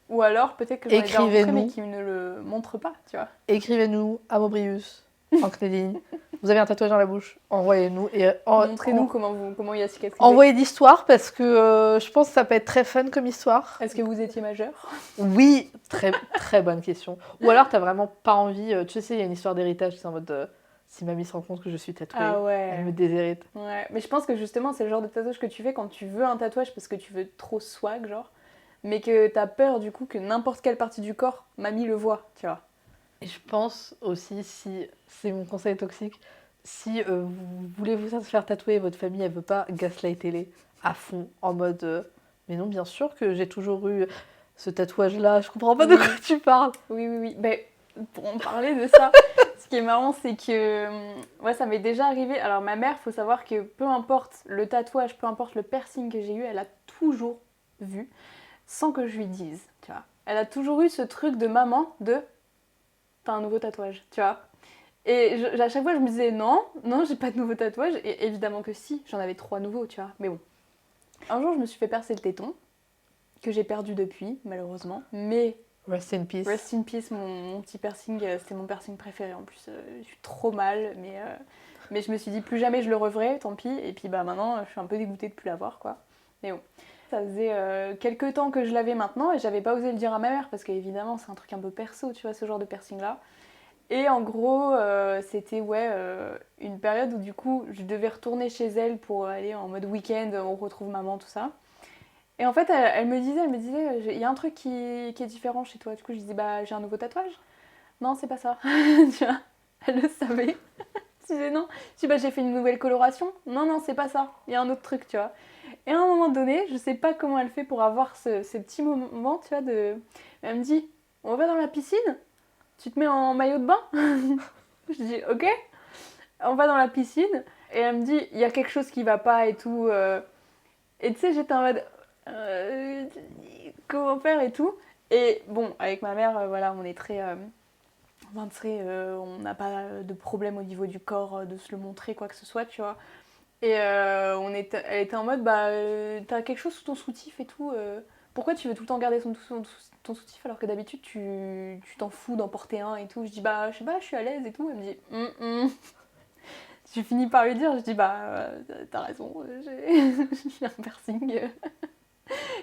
Ou alors, peut-être que j'en ai déjà rencontré, mais qui ne le montre pas, tu vois. Écrivez-nous à Mobrius, en Cnéline. Vous avez un tatouage dans la bouche, envoyez-nous. Montrez-nous comment il a cicatrisé. Envoyez d'histoires parce que je pense que ça peut être très fun comme histoire. Est-ce que vous étiez majeur? Oui, très, très bonne question. Ou alors t'as vraiment pas envie, tu sais, il y a une histoire d'héritage, c'est en mode si mamie se rend compte que je suis tatouée, Ah ouais. elle me déshérite. Ouais, mais je pense que justement c'est le genre de tatouage que tu fais quand tu veux un tatouage parce que tu veux trop swag, genre, mais que t'as peur du coup que n'importe quelle partie du corps, mamie le voit, tu vois. Et je pense aussi, si c'est mon conseil toxique, si vous voulez vous faire tatouer et votre famille elle veut pas, gaslightez-les à fond, en mode mais non, bien sûr que j'ai toujours eu ce tatouage là, je comprends pas de quoi tu parles. Oui. Ben, pour en parler de ça, ce qui est marrant, c'est que ouais, ça m'est déjà arrivé. Alors ma mère, faut savoir que peu importe le tatouage, peu importe le piercing que j'ai eu, elle a toujours vu, sans que je lui dise, tu vois. Elle a toujours eu ce truc de maman de t'as un nouveau tatouage, tu vois. Et à chaque fois, je me disais non, j'ai pas de nouveau tatouage. Et évidemment que si, j'en avais 3 nouveaux, tu vois. Mais bon. Un jour, je me suis fait percer le téton, que j'ai perdu depuis, malheureusement. Mais Rest in peace. Rest in peace, mon petit piercing, c'était mon piercing préféré en plus. Je suis trop mal, mais je me suis dit plus jamais je le referai, tant pis. Et puis bah maintenant, je suis un peu dégoûtée de plus l'avoir, quoi. Mais bon, ça faisait quelques temps que je l'avais maintenant et j'avais pas osé le dire à ma mère parce qu'évidemment c'est un truc un peu perso, tu vois, ce genre de piercing-là. Et en gros, c'était une période où du coup je devais retourner chez elle pour aller en mode week-end, on retrouve maman, tout ça. Et en fait, elle me disait, il y a un truc qui est différent chez toi. Du coup, je disais, bah, j'ai un nouveau tatouage. Non, c'est pas ça. Tu vois, elle le savait. Je disais non. Je dis, bah, j'ai fait une nouvelle coloration. Non, c'est pas ça. Il y a un autre truc, tu vois. Et à un moment donné, je sais pas comment elle fait pour avoir ce petit moment, tu vois, Elle me dit, on va dans la piscine. Tu te mets en maillot de bain. Je dis, ok. On va dans la piscine. Et elle me dit, il y a quelque chose qui va pas et tout. Et tu sais, j'étais en mode... comment faire et tout. Et bon, avec ma mère, voilà, on est très... on n'a pas de problème au niveau du corps de se le montrer, quoi que ce soit, tu vois. Et elle était en mode, bah, t'as quelque chose sous ton soutif et tout. Pourquoi tu veux tout le temps garder ton soutif alors que d'habitude tu t'en fous d'en porter un et tout. Je dis, bah, je sais pas, je suis à l'aise et tout. Elle me dit, Je finis par lui dire, je dis, bah, t'as raison, j'ai un piercing.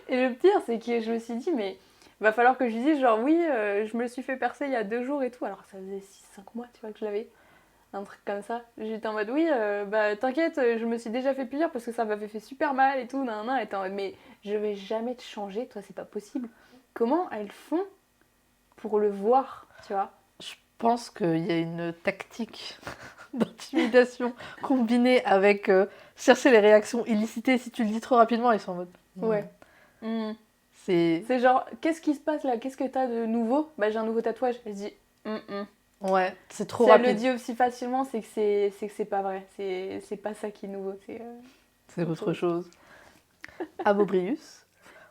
Et le pire, c'est que je me suis dit, mais va falloir que je lui dise, genre, oui, je me le suis fait percer il y a 2 jours et tout. Alors ça faisait 6-5 mois, tu vois, que je l'avais. Un truc comme ça. J'étais en mode, oui, bah t'inquiète, je me suis déjà fait plaisir parce que ça m'avait fait super mal et tout. Elle était en mode, mais je vais jamais te changer, toi, c'est pas possible. Comment elles font pour le voir, tu vois? Je pense qu'il y a une tactique d'intimidation combinée avec chercher les réactions illicitées. Si tu le dis trop rapidement, ils sont en mode... Ouais. C'est genre, qu'est-ce qui se passe là? Qu'est-ce que t'as de nouveau? Bah, j'ai un nouveau tatouage. Elle se dit, Ouais, c'est trop si rapide. elle le dit aussi facilement, c'est que c'est pas vrai. C'est pas ça qui est nouveau. C'est autre chose. À Bobrius,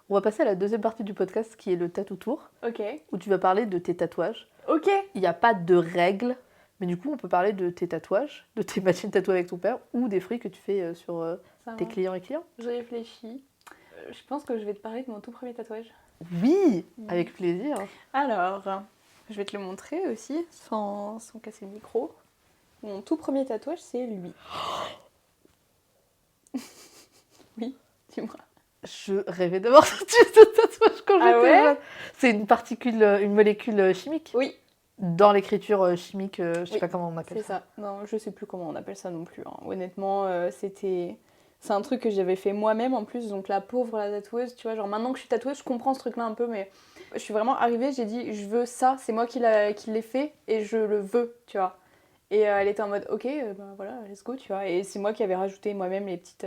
on va passer à la deuxième partie du podcast qui est le tatou tour. Ok. Où tu vas parler de tes tatouages. Ok. Il n'y a pas de règles, mais du coup, on peut parler de tes tatouages, de tes machines tatouées avec ton père ou des fruits que tu fais sur tes clients et clients. Je réfléchis. Je pense que je vais te parler de mon tout premier tatouage. Oui, avec plaisir. Alors, je vais te le montrer aussi, sans casser le micro. Mon tout premier tatouage, c'est lui. Oui, dis-moi. Je rêvais d'avoir ce type de tatouage quand j'étais ouais jeune. C'est une molécule chimique. Oui, dans l'écriture chimique, je sais Oui, pas comment on appelle c'est ça. Non, je sais plus comment on appelle ça non plus, hein. Honnêtement, c'est un truc que j'avais fait moi-même en plus, donc la pauvre, la tatoueuse, tu vois, genre maintenant que je suis tatoueuse, je comprends ce truc-là un peu, mais je suis vraiment arrivée, j'ai dit, je veux ça, c'est moi qui l'ai fait, et je le veux, tu vois. Et elle était en mode, ok, bah voilà, let's go, tu vois. Et c'est moi qui avais rajouté moi-même les petites...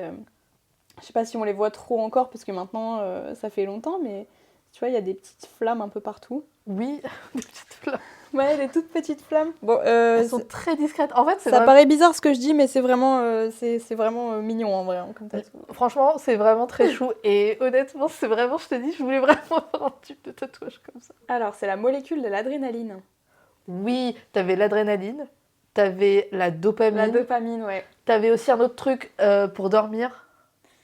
je sais pas si on les voit trop encore, parce que maintenant, ça fait longtemps, mais tu vois, il y a des petites flammes un peu partout. Oui, des petites fleurs. Ouais, des toutes petites flammes. Bon, Elles sont très discrètes. En fait, c'est ça vraiment... paraît bizarre ce que je dis, mais c'est vraiment, c'est vraiment mignon en vrai, hein, comme tatou. Franchement, c'est vraiment très chou. Et honnêtement, c'est vraiment, je te dis, je voulais vraiment faire un type de tatouage comme ça. Alors, c'est la molécule de l'adrénaline. Oui, t'avais l'adrénaline, t'avais la dopamine, La dopamine, ouais. t'avais aussi un autre truc pour dormir,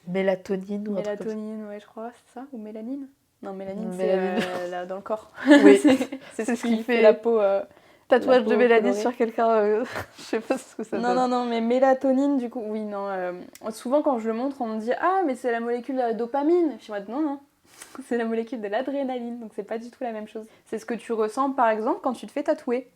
mélatonine ou un truc comme ça. Mélatonine, ouais, je crois, c'est ça. Ou mélanine. Non, mélanine, Mélanine. c'est dans le corps. Oui, c'est c'est ce qui fait la peau tatouage de mélanine colorée. sur quelqu'un, je sais pas ce que ça Non, donne. non, non, mais mélatonine, du coup, oui, non. Souvent, quand je le montre, on me dit ah, mais c'est la molécule de la dopamine. Je suis en mode non, non. C'est la molécule de l'adrénaline, donc c'est pas du tout la même chose. C'est ce que tu ressens, par exemple, quand tu te fais tatouer.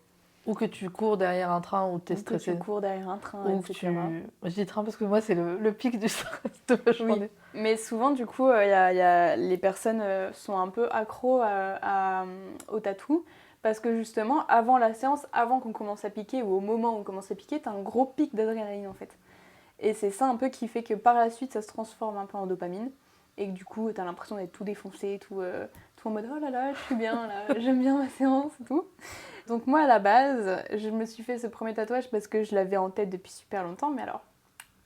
Ou que tu cours derrière un train ou t'es Ou que stressé. tu cours derrière un train, Ou que etc. je dis train parce que moi, c'est le pic du stress de ma journée. Mais souvent, du coup, les personnes sont un peu accros au tatou. Parce que justement, avant la séance, avant qu'on commence à piquer, ou au moment où on commence à piquer, t'as un gros pic d'adrénaline en fait. Et c'est ça un peu qui fait que par la suite, ça se transforme un peu en dopamine. Et que du coup, t'as l'impression d'être tout défoncé, tout en mode oh là là, je suis bien, là, j'aime bien ma séance et tout. Donc moi, à la base, je me suis fait ce premier tatouage parce que je l'avais en tête depuis super longtemps. Mais alors,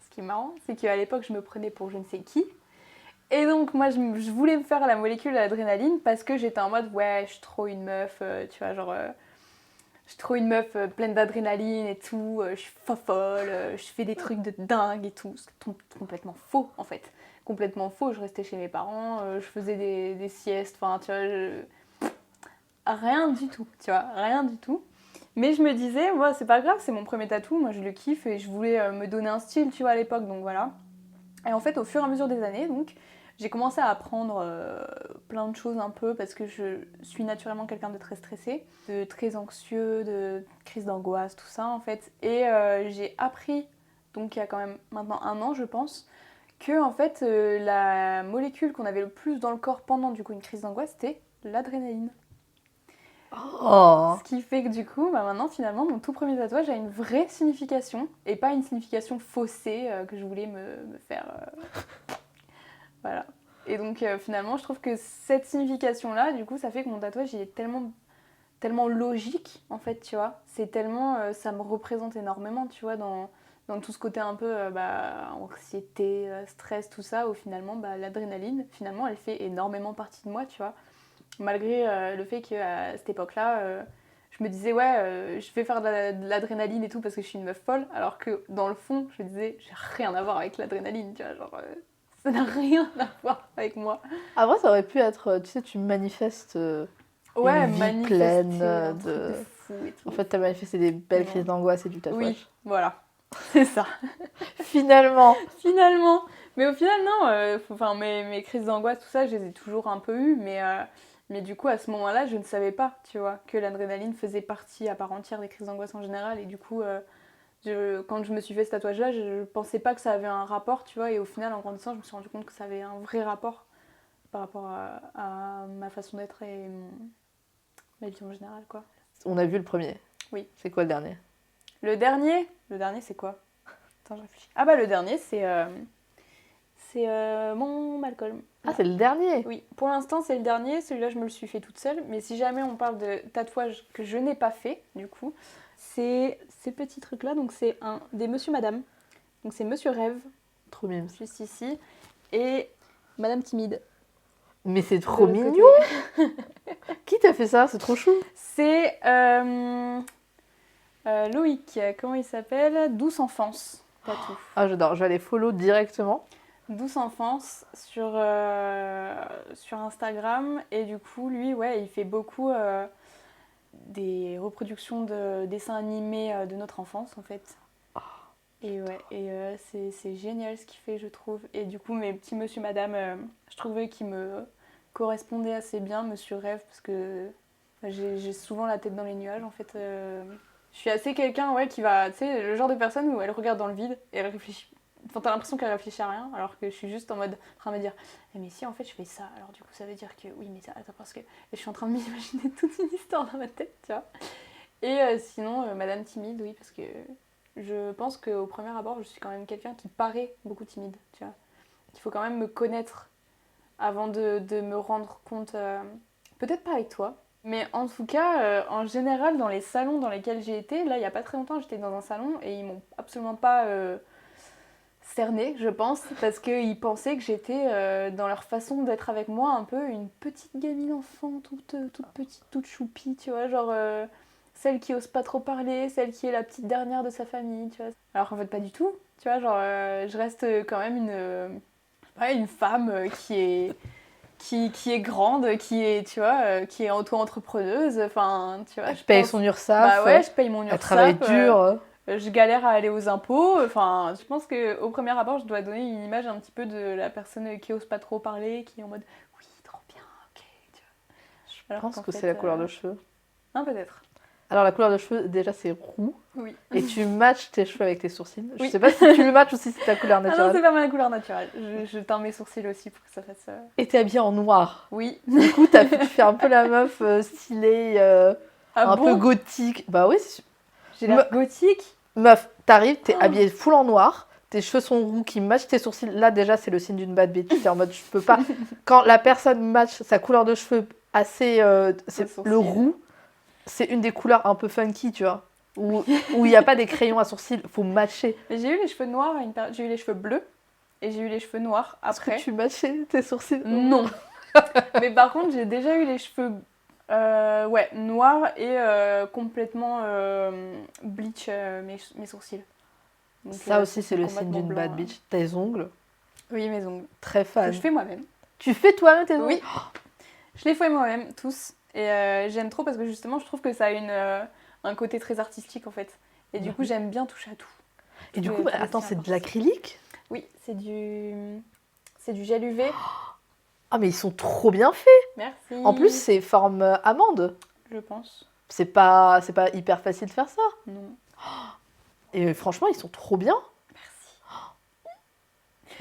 ce qui est marrant, c'est qu'à l'époque, je me prenais pour je ne sais qui. Et donc, moi, je voulais me faire la molécule de l'adrénaline parce que j'étais en mode, ouais, je suis trop une meuf, tu vois, genre, je suis trop une meuf pleine d'adrénaline et tout, je suis folle, je fais des trucs de dingue et tout. C'est complètement faux, en fait. Complètement faux. Je restais chez mes parents, je faisais des siestes, enfin, tu vois, rien du tout, tu vois, rien du tout. Mais je me disais, moi, c'est pas grave, c'est mon premier tatou, moi, je le kiffe et je voulais me donner un style, tu vois, à l'époque, donc voilà. Et en fait, au fur et à mesure des années, donc, j'ai commencé à apprendre plein de choses un peu parce que je suis naturellement quelqu'un de très stressé, de très anxieux, de crise d'angoisse, tout ça en fait. Et j'ai appris, donc il y a quand même maintenant 1 an je pense, que en fait la molécule qu'on avait le plus dans le corps pendant du coup une crise d'angoisse c'était l'adrénaline. Oh. Ce qui fait que du coup, bah, maintenant finalement mon tout premier tatouage a une vraie signification et pas une signification faussée que je voulais me faire. Voilà. Et donc finalement, je trouve que cette signification-là, du coup, ça fait que mon tatouage, il est tellement logique, en fait, tu vois. C'est tellement... ça me représente énormément, tu vois, dans tout ce côté un peu anxiété, stress, tout ça, où finalement, bah, l'adrénaline, finalement, elle fait énormément partie de moi, tu vois. Malgré le fait qu'à cette époque-là, je me disais, ouais, je vais faire de l'adrénaline et tout parce que je suis une meuf folle, alors que dans le fond, je me disais, j'ai rien à voir avec l'adrénaline, tu vois, genre... ça n'a rien à voir avec moi. Après, ça aurait pu être, tu sais, tu manifestes Ouais, une vie manifester pleine un truc de fou et tout. En fait, t'as manifesté des belles Non. crises d'angoisse et du tatouage. Oui, voilà. C'est ça. Finalement. Finalement. Mais au final, non. Enfin, mes crises d'angoisse, tout ça, je les ai toujours un peu eues. Mais du coup, à ce moment-là, je ne savais pas, tu vois, que l'adrénaline faisait partie à part entière des crises d'angoisse en général. Et du coup, quand je me suis fait ce tatouage-là, je pensais pas que ça avait un rapport, tu vois. Et au final, en grandissant, je me suis rendu compte que ça avait un vrai rapport par rapport à ma façon d'être et ma vie en général, quoi. On a vu le premier. Oui. C'est quoi le dernier? Le dernier c'est quoi? Attends, je réfléchis. Ah bah le dernier, c'est mon Malcolm. Ah, c'est le dernier. Oui, pour l'instant c'est le dernier, celui-là je me le suis fait toute seule, mais si jamais on parle de tatouage que je n'ai pas fait, du coup, c'est ces petits trucs-là, donc c'est des Monsieur Madame, donc c'est Monsieur Rêve, Trop mignon. juste ici, et Madame Timide. Mais c'est trop de l'autre mignon. côté. Qui t'a fait ça? C'est trop chou. C'est Loïc, comment il s'appelle? Douce Enfance, tatou. Ah, j'adore. Je vais aller follow directement. Douce Enfance sur Instagram. Et du coup, lui, ouais, il fait beaucoup des reproductions de dessins animés de notre enfance, en fait. Et ouais, c'est génial ce qu'il fait, je trouve. Et du coup, mes petits Monsieur Madame, je trouvais qu'ils me correspondaient assez bien, Monsieur Rêve, parce que J'ai souvent la tête dans les nuages en fait. Je suis assez quelqu'un qui va, tu sais, le genre de personne où elle regarde dans le vide et elle réfléchit. Enfin, t'as l'impression qu'elle réfléchit à rien, alors que je suis juste en mode en train de me dire, mais si en fait je fais ça, alors du coup ça veut dire que oui, mais ça, attends, parce que. Et je suis en train de m'imaginer toute une histoire dans ma tête, tu vois. Et sinon, Madame timide, oui, parce que je pense qu'au premier abord, je suis quand même quelqu'un qui paraît beaucoup timide, tu vois. Il faut quand même me connaître avant de me rendre compte. Peut-être pas avec toi, mais en tout cas, en général, dans les salons dans lesquels j'ai été, là, il n'y a pas très longtemps, j'étais dans un salon et ils m'ont absolument pas cernée, je pense, parce qu'ils pensaient que j'étais, dans leur façon d'être avec moi, un peu une petite gamine enfant, toute petite, toute choupie, tu vois, genre celle qui ose pas trop parler, celle qui est la petite dernière de sa famille, tu vois. Alors qu'en fait, pas du tout, tu vois, genre je reste quand même une femme qui est grande, qui est, tu vois, qui est auto-entrepreneuse, enfin, tu vois, Elle je paye pense... son URSSAF, Bah ouais, je paye mon elle travaille URSSAF, dur. je galère à aller aux impôts, enfin, je pense qu'au premier abord, je dois donner une image un petit peu de la personne qui ose pas trop parler, qui est en mode, oui, trop bien, ok, tu Je vois. Alors pense qu'en que fait, c'est la couleur de cheveux. non, peut-être. Alors la couleur de cheveux, déjà c'est roux. Oui. Et tu matches tes cheveux avec tes sourcils. Je Oui. sais pas si tu le matches ou si c'est ta couleur Ah non, naturelle. c'est pas ma couleur naturelle. Je teins mes sourcils aussi pour que ça fasse... Et t'es habillée en noir. Oui. Du coup, tu fais un peu la meuf stylée, Ah un peu bon? gothique. Bah oui, J'ai l'air gothique? meuf, t'arrives, t'es Oh. habillée full en noir, tes cheveux sont roux qui matchent tes sourcils. Là, déjà, c'est le signe d'une bad bitch. T'es en mode, je peux pas. Quand la personne match sa couleur de cheveux assez. C'est le roux, c'est une des couleurs un peu funky, tu vois. Où il n'y a pas des crayons à sourcils, faut matcher. Mais j'ai eu les cheveux noirs à une période. J'ai eu les cheveux bleus et j'ai eu les cheveux noirs après. Est-ce que tu matchais tes sourcils? Non. Mais par contre, j'ai déjà eu les cheveux noirs et complètement bleach mes sourcils. Donc, Ça aussi, c'est le complètement signe d'une blanc, bad hein. bitch. Tes ongles, Oui, mes ongles. très Que fan. je fais moi-même. Tu fais toi-même tes ongles? Oui. Je les fais moi-même, tous. Et j'aime trop parce que justement, je trouve que ça a un côté très artistique en fait. Et du coup, j'aime bien toucher à tout. Et du coup, attends, c'est de l'acrylique? Oui, c'est du gel UV. Ah, mais ils sont trop bien faits. Merci. En plus, c'est forme amande. Je pense. C'est pas hyper facile de faire ça. Non. Et franchement, ils sont trop bien. Merci.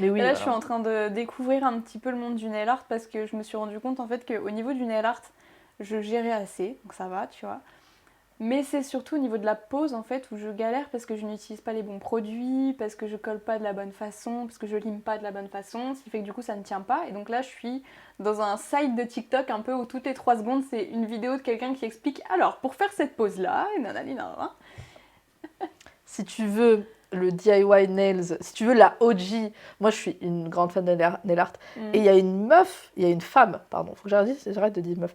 Mais oui. Et là, je suis en train de découvrir un petit peu le monde du nail art parce que je me suis rendu compte en fait qu'au niveau du nail art, je gérais assez, donc ça va, tu vois. Mais c'est surtout au niveau de la pose en fait où je galère parce que je n'utilise pas les bons produits, parce que je colle pas de la bonne façon, parce que je lime pas de la bonne façon, ce qui fait que du coup ça ne tient pas. Et donc là je suis dans un site de TikTok un peu où toutes les 3 secondes c'est une vidéo de quelqu'un qui explique alors pour faire cette pose là, et nanani nanana. Si tu veux le DIY nails, si tu veux la OG, moi je suis une grande fan de nail art. Et il y a une femme, pardon, faut que j'arrête de dire meuf.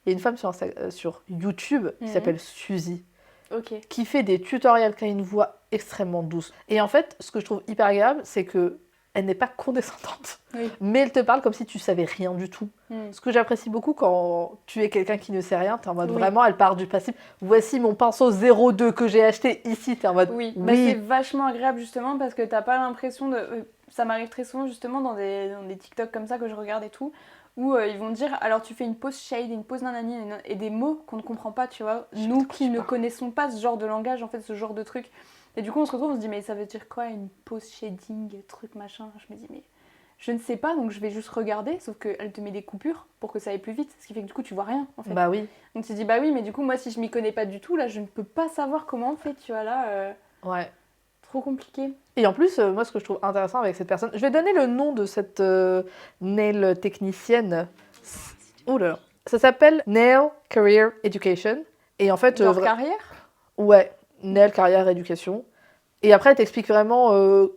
Il y a une femme sur YouTube qui s'appelle Suzy, qui fait des tutoriels, qui a une voix extrêmement douce. Et en fait, ce que je trouve hyper agréable, c'est que elle n'est pas condescendante, mais elle te parle comme si tu savais rien du tout. Ce que j'apprécie beaucoup quand tu es quelqu'un qui ne sait rien, t'es en mode vraiment, elle part du principe, voici mon pinceau 02 que j'ai acheté ici, t'es en mode oui. Bah, c'est vachement agréable justement parce que t'as pas l'impression de... Ça m'arrive très souvent justement dans des TikTok comme ça que je regarde et tout, où ils vont dire alors tu fais une pause shade, une pause nanani et des mots qu'on ne comprend pas, tu vois, nous qui ne connaissons pas ce genre de langage en fait, ce genre de truc. Et du coup on se retrouve, on se dit mais ça veut dire quoi une pause shading, truc machin. Je me dis mais je ne sais pas donc je vais juste regarder, sauf qu'elle te met des coupures pour que ça aille plus vite, ce qui fait que du coup tu vois rien en fait. Bah oui. Donc tu te dis bah oui mais du coup moi si je m'y connais pas du tout là je ne peux pas savoir comment on fait, tu vois là. Ouais. Trop compliqué. Et en plus, moi, ce que je trouve intéressant avec cette personne, je vais donner le nom de cette nail technicienne. Oh là là. Ça s'appelle Nail Career Education. Et en fait, genre carrière. Ouais, Nail Career Education. Et après, elle t'explique vraiment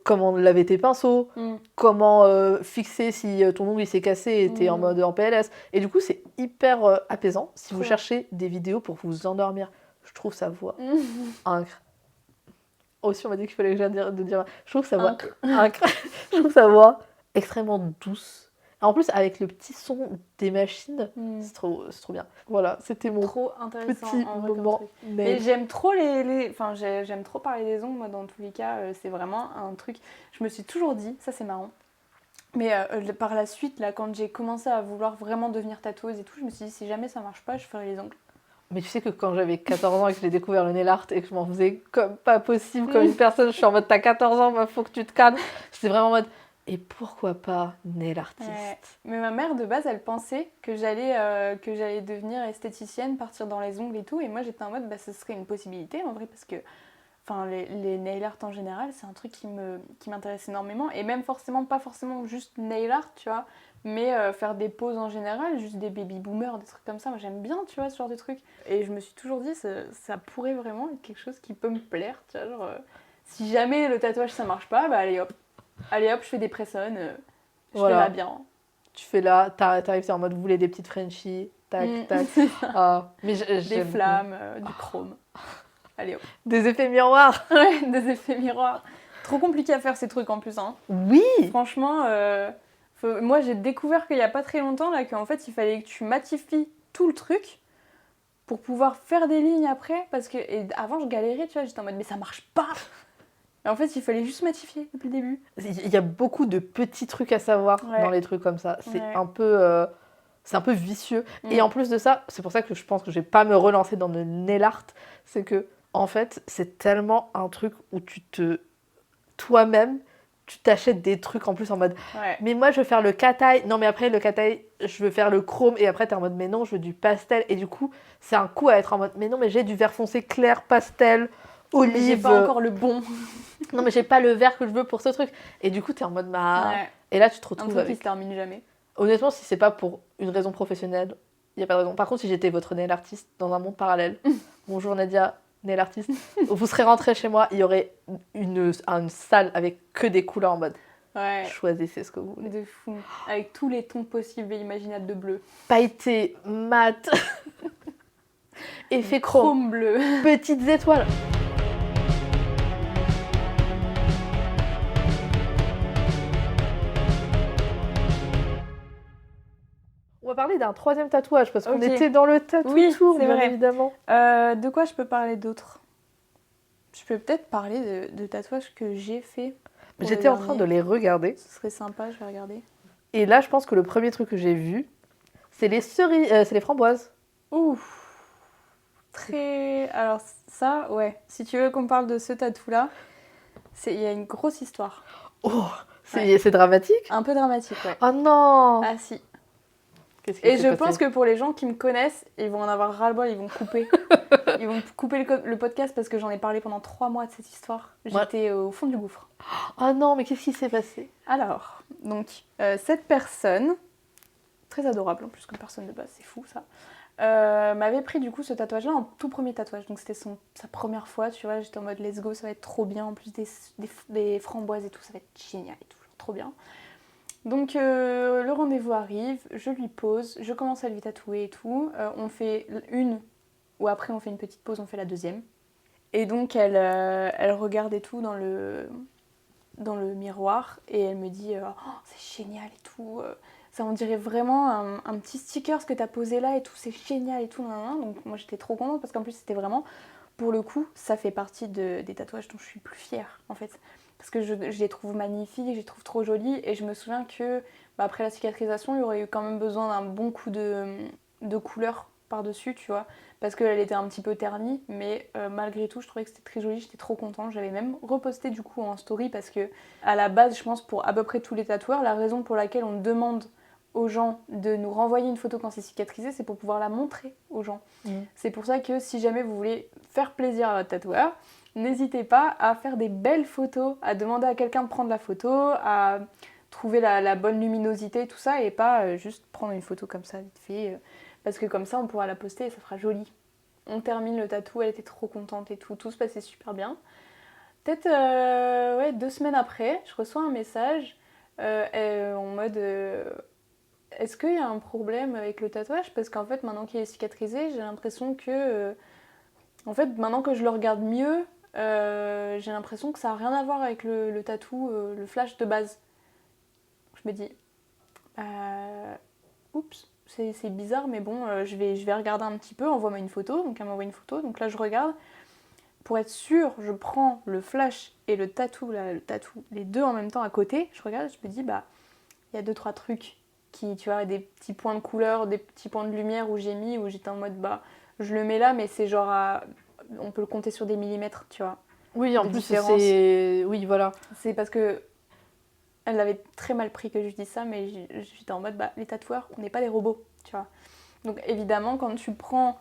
comment laver tes pinceaux, comment fixer si ton ongle il s'est cassé et t'es en PLS. Et du coup, c'est hyper apaisant si vous cherchez des vidéos pour vous endormir. Je trouve sa voix incroyable. Aussi, on m'a dit qu'il fallait que j'aille de dire. Je trouve sa voix je trouve sa voix extrêmement douce. Et en plus, avec le petit son des machines, c'est trop bien. Voilà, c'était mon trop intéressant, petit moment. Mais j'aime trop enfin, j'aime trop parler des ongles, moi, dans tous les cas. C'est vraiment un truc... Je me suis toujours dit, ça c'est marrant, mais par la suite, là, quand j'ai commencé à vouloir vraiment devenir tatoueuse et tout, je me suis dit, si jamais ça marche pas, je ferai les ongles. Mais tu sais que quand j'avais 14 ans et que j'ai découvert le nail art et que je m'en faisais comme pas possible, comme une personne, je suis en mode t'as 14 ans, il faut que tu te calmes. J'étais vraiment en mode et pourquoi pas nail artiste. Ouais. Mais ma mère de base, elle pensait que j'allais devenir esthéticienne, partir dans les ongles et tout. Et moi j'étais en mode bah ce serait une possibilité en vrai parce que enfin les nail art en général, c'est un truc qui m'intéresse énormément. Et même pas forcément juste nail art, tu vois. Mais faire des poses en général, juste des baby boomers, des trucs comme ça, moi j'aime bien, tu vois, ce genre de trucs. Et je me suis toujours dit, ça pourrait vraiment être quelque chose qui peut me plaire, tu vois, genre, si jamais le tatouage ça marche pas, bah allez hop, je fais des press-on, je fais la bien. Tu fais là, t'arrives, t'es en mode, vous voulez des petites Frenchies, tac, tac. Mais des flammes, du chrome. Allez hop. Des effets miroirs. Ouais, des effets miroirs. Trop compliqué à faire ces trucs en plus, hein. Oui. Franchement... moi, j'ai découvert qu'il y a pas très longtemps là qu'en fait, il fallait que tu matifies tout le truc pour pouvoir faire des lignes après. Parce que avant, je galérais, tu vois, j'étais en mode mais ça marche pas. Et en fait, il fallait juste matifier depuis le début. Il y a beaucoup de petits trucs à savoir dans les trucs comme ça. C'est un peu vicieux. Et en plus de ça, c'est pour ça que je pense que je vais pas me relancer dans le nail art. C'est que en fait, c'est tellement un truc où toi-même, tu t'achètes des trucs en plus en mode mais moi je veux faire le cat-eye, non mais après le cat-eye je veux faire le chrome et après t'es en mode mais non je veux du pastel et du coup c'est un coup à être en mode mais non mais j'ai du vert foncé clair, pastel, olive, mais j'ai pas encore le bon. Non mais j'ai pas le vert que je veux pour ce truc et du coup t'es en mode et là tu te retrouves un truc qui se termine jamais. Honnêtement si c'est pas pour une raison professionnelle y a pas de raison. Par contre si j'étais votre nail artiste dans un monde parallèle bonjour Nadia, nail artiste, vous serez rentré chez moi, il y aurait une salle avec que des couleurs en mode choisissez ce que vous voulez. De fou. Avec tous les tons possibles et imaginables de bleu. Pailleté, mat, effet chrome bleu, petites étoiles. On va parler d'un troisième tatouage parce qu'on était dans le tatou tour, bien évidemment. De quoi je peux parler d'autre ? Je peux peut-être parler de tatouages que j'ai fait. J'étais en train de les regarder. Ce serait sympa, je vais regarder. Et là, je pense que le premier truc que j'ai vu, c'est les cerises, c'est les framboises. Ouh. Alors ça, ouais. Si tu veux qu'on parle de ce tatou-là, il y a une grosse histoire. Oh, c'est dramatique ? Un peu dramatique, ouais. Oh non ! Ah si. Et je pense que pour les gens qui me connaissent, ils vont en avoir ras-le-bol, ils vont couper. Ils vont couper le podcast parce que j'en ai parlé pendant 3 mois de cette histoire. J'étais au fond du gouffre. Oh non, mais qu'est-ce qui s'est passé ? Alors, donc, cette personne, très adorable en plus comme personne de base, c'est fou ça, m'avait pris du coup ce tatouage-là en tout premier tatouage. Donc c'était sa première fois, tu vois, j'étais en mode let's go, ça va être trop bien. En plus des framboises et tout, ça va être génial et tout, trop bien. Donc le rendez-vous arrive, je lui pose, je commence à lui tatouer et tout. On fait une, ou après on fait une petite pause, on fait la deuxième. Et donc elle regarde et tout dans le miroir et elle me dit oh, c'est génial et tout. Ça on dirait vraiment un petit sticker ce que t'as posé là et tout, c'est génial et tout. Donc moi j'étais trop contente parce qu'en plus c'était vraiment, pour le coup, ça fait partie des tatouages dont je suis plus fière en fait. Parce que je les trouve magnifiques, je les trouve trop jolies et je me souviens que après la cicatrisation, il y aurait eu quand même besoin d'un bon coup de couleur par-dessus, tu vois, parce qu'elle était un petit peu ternie, mais malgré tout, je trouvais que c'était très joli, j'étais trop contente. J'avais même reposté du coup en story parce que à la base, je pense pour à peu près tous les tatoueurs, la raison pour laquelle on demande aux gens de nous renvoyer une photo quand c'est cicatrisé, c'est pour pouvoir la montrer aux gens. C'est pour ça que si jamais vous voulez faire plaisir à votre tatoueur, n'hésitez pas à faire des belles photos, à demander à quelqu'un de prendre la photo, à trouver la bonne luminosité, tout ça, et pas juste prendre une photo comme ça, vite fait, parce que comme ça, on pourra la poster et ça fera joli. On termine le tatou, elle était trop contente et tout se passait super bien. Peut-être 2 semaines après, je reçois un message en mode est-ce qu'il y a un problème avec le tatouage ? Parce qu'en fait, maintenant qu'il est cicatrisé, j'ai l'impression que en fait, maintenant que je le regarde mieux, j'ai l'impression que ça n'a rien à voir avec le tatou, le flash de base. Je me dis, oups, c'est bizarre, mais bon, je vais regarder un petit peu, envoie-moi une photo. Donc elle m'envoie une photo, donc là je regarde. Pour être sûre, je prends le flash et le tatou, les deux en même temps à côté. Je regarde, je me dis, il y a 2-3 trucs qui, tu vois, des petits points de couleur, des petits points de lumière où j'ai mis, où j'étais en mode, je le mets là, mais c'est genre on peut le compter sur des millimètres, tu vois. Oui, en de plus, différence. c'est... Oui, voilà. C'est parce que elle avait très mal pris que je dise ça, mais j'étais en mode, les tatoueurs, on n'est pas des robots, tu vois. Donc évidemment, quand tu prends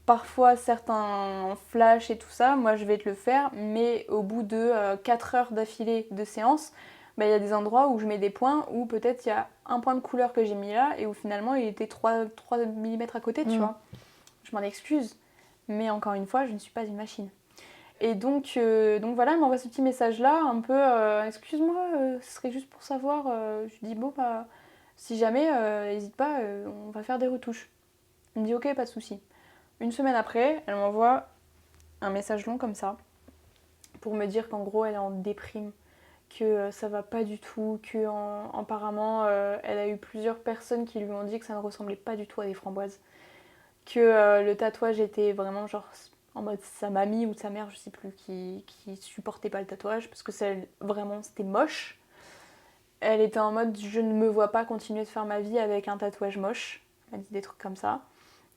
parfois certains flashs et tout ça, moi je vais te le faire, mais au bout de 4 heures d'affilée de séance, il y a des endroits où je mets des points où peut-être il y a un point de couleur que j'ai mis là et où finalement il était 3 mm à côté, tu vois. Je m'en excuse, mais encore une fois, je ne suis pas une machine. Et donc voilà, elle m'envoie ce petit message-là, un peu excuse-moi, ce serait juste pour savoir. Je lui dis bon, si jamais, n'hésite pas, on va faire des retouches. Elle me dit ok, pas de souci. Une semaine après, elle m'envoie un message long comme ça, pour me dire qu'en gros, elle est en déprime, que ça va pas du tout, que apparemment, elle a eu plusieurs personnes qui lui ont dit que ça ne ressemblait pas du tout à des framboises, que le tatouage était vraiment genre en mode sa mamie ou sa mère, je sais plus, qui supportait pas le tatouage parce que vraiment c'était moche. Elle était en mode je ne me vois pas continuer de faire ma vie avec un tatouage moche. Elle a dit des trucs comme ça.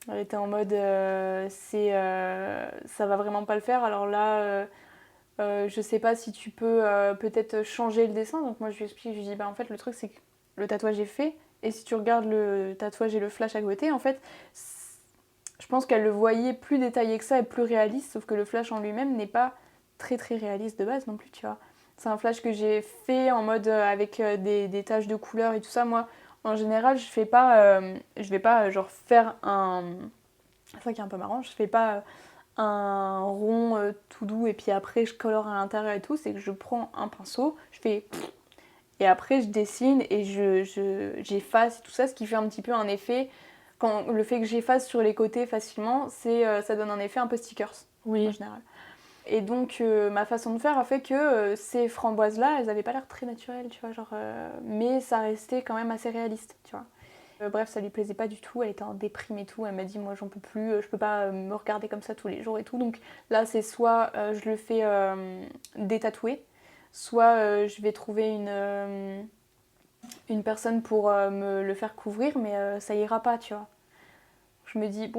Elle était en mode ça va vraiment pas le faire. Alors là, je sais pas si tu peux peut-être changer le dessin. Donc moi je lui explique, je lui dis en fait le truc c'est que le tatouage est fait et si tu regardes le tatouage et le flash à côté, en fait je pense qu'elle le voyait plus détaillé que ça et plus réaliste, sauf que le flash en lui-même n'est pas très très réaliste de base non plus, tu vois. C'est un flash que j'ai fait en mode avec des taches de couleur et tout ça. Moi, en général, je vais pas genre faire un... C'est ça qui est un peu marrant, je fais pas un rond tout doux et puis après je colore à l'intérieur et tout. C'est que je prends un pinceau, je fais... Et après je dessine et j'efface et tout ça, ce qui fait un petit peu un effet... Quand le fait que j'efface sur les côtés facilement, ça donne un effet un peu stickers, en général. Et donc ma façon de faire a fait que ces framboises-là, elles avaient pas l'air très naturelles, tu vois, genre, mais ça restait quand même assez réaliste, tu vois. Bref, ça lui plaisait pas du tout, elle était en déprime et tout, elle m'a dit moi j'en peux plus, je peux pas me regarder comme ça tous les jours et tout, donc là c'est soit je le fais détatouer, soit je vais trouver une personne pour me le faire couvrir, mais ça ira pas, tu vois. Je me dis,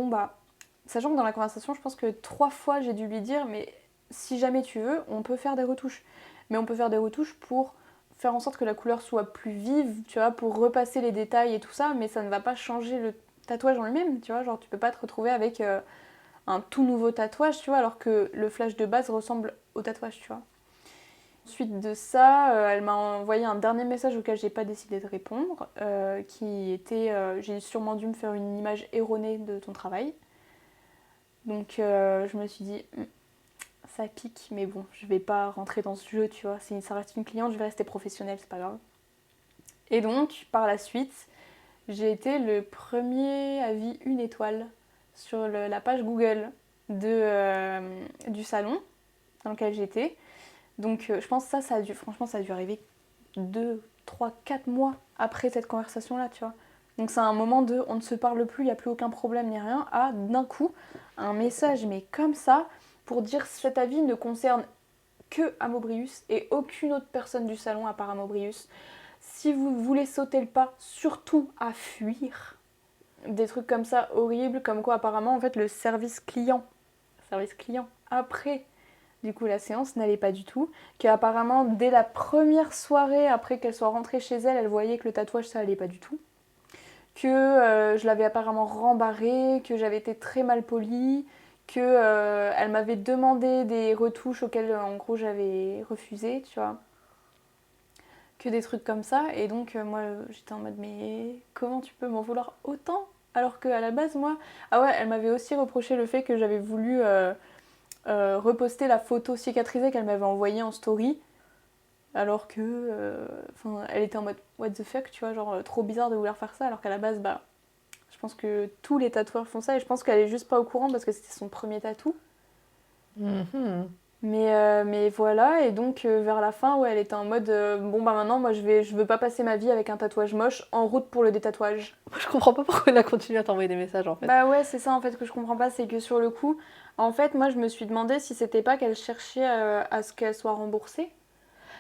sachant que dans la conversation, je pense que 3 fois j'ai dû lui dire, mais si jamais tu veux, on peut faire des retouches. Mais on peut faire des retouches pour faire en sorte que la couleur soit plus vive, tu vois, pour repasser les détails et tout ça, mais ça ne va pas changer le tatouage en lui-même, tu vois, genre tu peux pas te retrouver avec un tout nouveau tatouage, tu vois, alors que le flash de base ressemble au tatouage, tu vois. Suite de ça, elle m'a envoyé un dernier message auquel j'ai pas décidé de répondre, qui était j'ai sûrement dû me faire une image erronée de ton travail. Donc je me suis dit ça pique, mais bon, je vais pas rentrer dans ce jeu, tu vois. Ça reste une cliente, je vais rester professionnelle, c'est pas grave. Et donc par la suite, j'ai été le premier avis 1 étoile sur la page Google du salon dans lequel j'étais. Donc je pense que franchement, ça a dû arriver 2, 3, 4 mois après cette conversation-là, tu vois. Donc c'est un moment de on ne se parle plus, il n'y a plus aucun problème ni rien, à d'un coup, un message, mais comme ça, pour dire cet avis ne concerne que Amobrius et aucune autre personne du salon à part Amobrius. Si vous voulez sauter le pas, surtout à fuir. Des trucs comme ça horribles, comme quoi apparemment en fait le service client, après du coup la séance n'allait pas du tout, qu'apparemment dès la première soirée après qu'elle soit rentrée chez elle, elle voyait que le tatouage ça allait pas du tout, que je l'avais apparemment rembarré, que j'avais été très mal polie, que elle m'avait demandé des retouches auxquelles en gros j'avais refusé, tu vois. Que des trucs comme ça, et donc moi j'étais en mode mais comment tu peux m'en vouloir autant alors qu'à la base moi... Ah ouais, elle m'avait aussi reproché le fait que j'avais voulu reposter la photo cicatrisée qu'elle m'avait envoyée en story, alors que elle était en mode what the fuck, tu vois, genre trop bizarre de vouloir faire ça, alors qu'à la base je pense que tous les tatoueurs font ça, et je pense qu'elle est juste pas au courant parce que c'était son premier tatou. Mais voilà, et donc vers la fin, ouais, elle était en mode maintenant moi je veux pas passer ma vie avec un tatouage moche, en route pour le détatouage. Moi, je comprends pas pourquoi elle a continué à t'envoyer des messages en fait. Bah ouais, c'est ça en fait que je comprends pas, c'est que sur le coup, en fait, moi je me suis demandé si c'était pas qu'elle cherchait à ce qu'elle soit remboursée.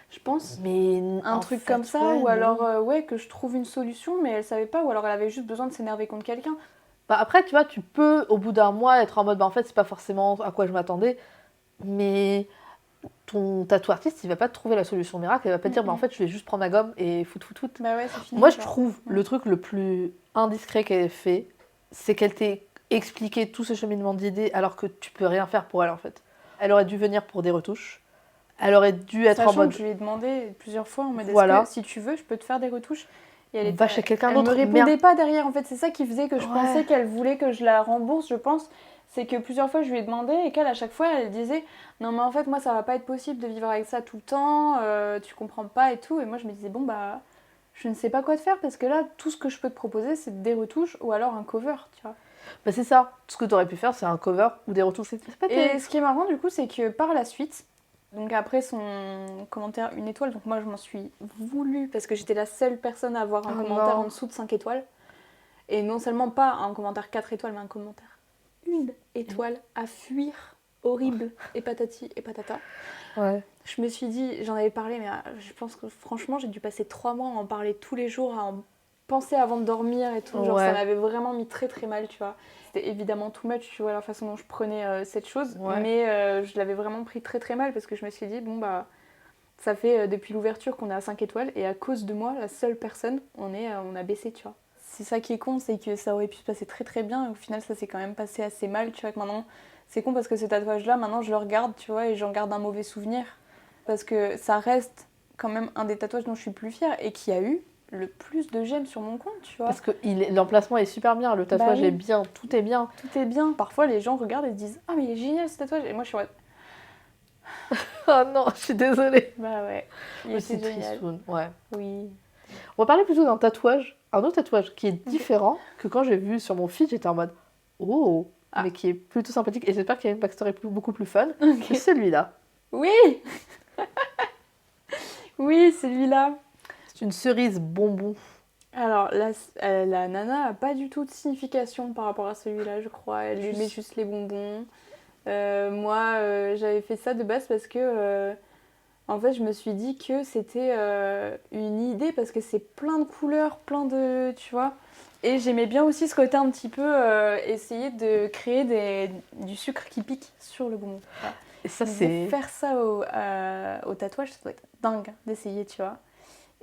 Je pense. Mais Un truc comme ça, ouais, ou alors ouais, que je trouve une solution, mais elle savait pas, ou alors elle avait juste besoin de s'énerver contre quelqu'un. Bah après, tu vois, tu peux, au bout d'un mois, être en mode, bah en fait, c'est pas forcément à quoi je m'attendais, mais ton tatou artiste, il va pas te trouver la solution miracle, il va pas te dire, bah en fait, je vais juste prendre ma gomme et fout. Bah ouais, c'est fini. Moi, je genre. trouve Ouais. le truc le plus indiscret qu'elle ait fait, c'est qu'elle t'ait expliqué tout ce cheminement d'idées alors que tu peux rien faire pour elle, en fait. Elle aurait dû venir pour des retouches. Elle aurait dû être en Sachant mode, que je lui ai demandé plusieurs fois en mode est-ce voilà, que si tu veux, je peux te faire des retouches. Et elle va chez quelqu'un elle me d'autre. répondait pas derrière. En fait, c'est ça qui faisait que je Ouais. pensais qu'elle voulait que je la rembourse, je pense. C'est que plusieurs fois je lui ai demandé et qu'elle, à chaque fois, elle disait non, mais en fait, moi, ça va pas être possible de vivre avec ça tout le temps, tu comprends pas et tout. Et moi, je me disais bon, bah, je ne sais pas quoi te faire parce que là, tout ce que je peux te proposer, c'est des retouches ou alors un cover, tu vois. Bah c'est ça. Ce que tu aurais pu faire, c'est un cover ou des retouches. C'est pas Et terrible. ce qui est marrant, du coup, c'est que par la suite, donc après son commentaire 1 étoile, donc moi je m'en suis voulu parce que j'étais la seule personne à avoir un Oh commentaire non. en dessous de 5 étoiles. Et non seulement pas un commentaire 4 étoiles, mais un commentaire 1 étoile à fuir, horrible, et patati et patata. Ouais. Je me suis dit, j'en avais parlé, mais je pense que franchement j'ai dû passer 3 mois à en parler tous les jours, à en penser avant de dormir et tout. Genre Ouais. ça m'avait vraiment mis très très mal, tu vois. C'était évidemment too much, tu vois, la façon dont je prenais cette chose. Ouais. Mais je l'avais vraiment pris très très mal parce que je me suis dit, bon bah, ça fait depuis l'ouverture qu'on est à 5 étoiles et à cause de moi, la seule personne, on a baissé, tu vois. C'est ça qui est con, c'est que ça aurait pu se passer très très bien et au final ça s'est quand même passé assez mal, tu vois. Que maintenant, c'est con parce que ce tatouage-là, maintenant je le regarde, tu vois, et j'en garde un mauvais souvenir. Parce que ça reste quand même un des tatouages dont je suis plus fière et qui a eu le plus de j'aime sur mon compte, tu vois. Parce que l'emplacement est super bien, le tatouage oui. est bien, tout est bien. Tout est bien. Parfois, les gens regardent et se disent ah, mais il est génial ce tatouage. Et moi, je suis en mode Oh non, je suis désolée. bah ouais, il C'est était génial. tristoun, ouais. Oui. On va parler plutôt d'un tatouage, un autre tatouage qui est différent que quand j'ai vu sur mon feed, j'étais en mode oh, mais qui est plutôt sympathique et j'espère qu'il y a une backstory beaucoup plus fun que celui-là. Oui. Oui, celui-là. C'est une cerise bonbon. Alors, la nana a pas du tout de signification par rapport à celui-là, je crois. Elle lui met juste les bonbons. Moi, j'avais fait ça de base parce que, en fait, je me suis dit que c'était une idée parce que c'est plein de couleurs, plein de... Tu vois. Et j'aimais bien aussi ce côté un petit peu essayer de créer du sucre qui pique sur le bonbon. Voilà. Et ça, Je me disais, c'est... faire ça au tatouage, ça doit être dingue d'essayer, tu vois.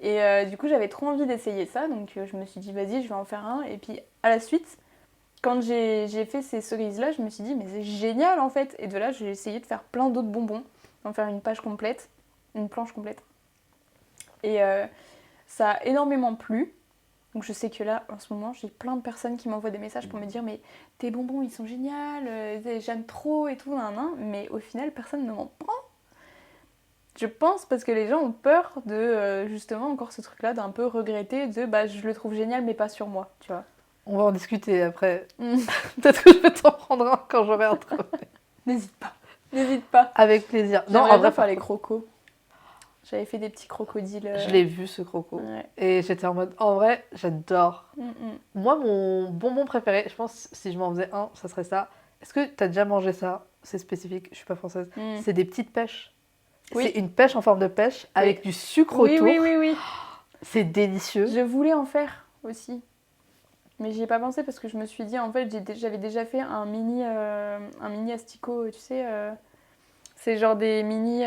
Et du coup, j'avais trop envie d'essayer ça, donc je me suis dit, vas-y, je vais en faire un. Et puis, à la suite, quand j'ai fait ces cerises-là, je me suis dit, mais c'est génial, en fait. Et de là, j'ai essayé de faire plein d'autres bonbons, d'en faire une page complète, une planche complète. Et ça a énormément plu. Donc je sais que là, en ce moment, j'ai plein de personnes qui m'envoient des messages pour me dire, mais tes bonbons, ils sont géniaux, j'aime trop et tout, nan, nan. Mais au final, personne ne m'en prend. Je pense parce que les gens ont peur de, justement, encore ce truc-là, d'un peu regretter, de, bah, je le trouve génial, mais pas sur moi, tu vois. On va en discuter après. Peut-être que je vais t'en prendre un quand j'aurai un travail. N'hésite pas. N'hésite pas. Avec plaisir. Non, en vrai, faire les crocos. J'avais fait des petits crocodiles. Je l'ai vu, ce croco. Ouais. Et j'étais en mode, en vrai, j'adore. Mm-mm. Moi, mon bonbon préféré, je pense, si je m'en faisais un, ça serait ça. Est-ce que t'as déjà mangé ça? C'est spécifique, je suis pas française. C'est des petites pêches. Oui. C'est une pêche en forme de pêche avec du sucre autour. Oui. C'est délicieux. Je voulais en faire aussi. Mais j'y ai pas pensé parce que je me suis dit, en fait, j'avais déjà fait un mini asticot, tu sais. C'est genre des mini...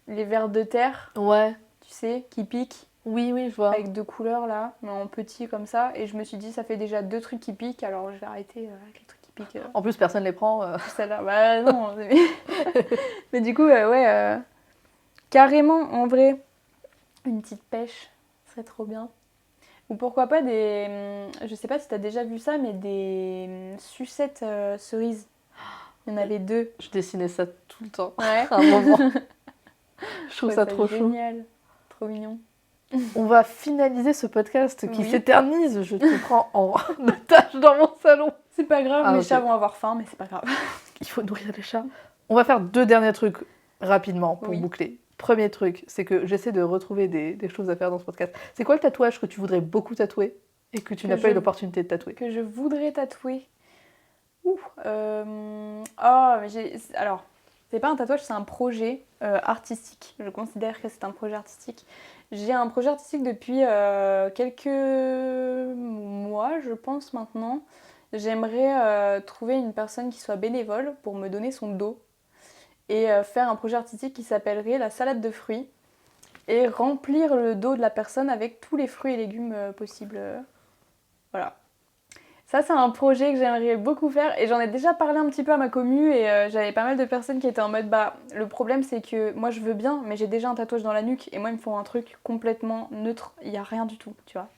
les vers de terre, Ouais. tu sais, qui piquent. Oui, je vois. Avec 2 couleurs, là, mais en petit comme ça. Et je me suis dit, ça fait déjà 2 trucs qui piquent, alors je vais arrêter avec les trucs qui piquent. En plus, personne les prend. Celle-là, bah non. Mais du coup, ouais, carrément, en vrai, une petite pêche, ce serait trop bien. Ou pourquoi pas je sais pas si t'as déjà vu ça, mais des sucettes cerises. Il y en avait 2. Je dessinais ça tout le temps. Ouais. À un moment. Je trouve ça trop chou. Génial. Trop mignon. On va finaliser ce podcast qui Oui. s'éternise. Je te prends en otage dans mon salon. C'est pas grave, Ah, mes ok. chats vont avoir faim, mais c'est pas grave. Il faut nourrir les chats. On va faire 2 derniers trucs rapidement pour Oui. boucler. Premier truc, c'est que j'essaie de retrouver des choses à faire dans ce podcast. C'est quoi le tatouage que tu voudrais beaucoup tatouer et que tu n'as pas eu l'opportunité de tatouer? Que je voudrais tatouer. Oh, mais alors, C'est pas un tatouage, c'est un projet artistique. Je considère que c'est un projet artistique. J'ai un projet artistique depuis quelques mois, je pense maintenant. J'aimerais trouver une personne qui soit bénévole pour me donner son dos et faire un projet artistique qui s'appellerait la salade de fruits et remplir le dos de la personne avec tous les fruits et légumes possibles. Voilà. Ça, c'est un projet que j'aimerais beaucoup faire et j'en ai déjà parlé un petit peu à ma commu et j'avais pas mal de personnes qui étaient en mode bah le problème c'est que moi je veux bien mais j'ai déjà un tatouage dans la nuque et moi il me faut un truc complètement neutre, il y a rien du tout, tu vois.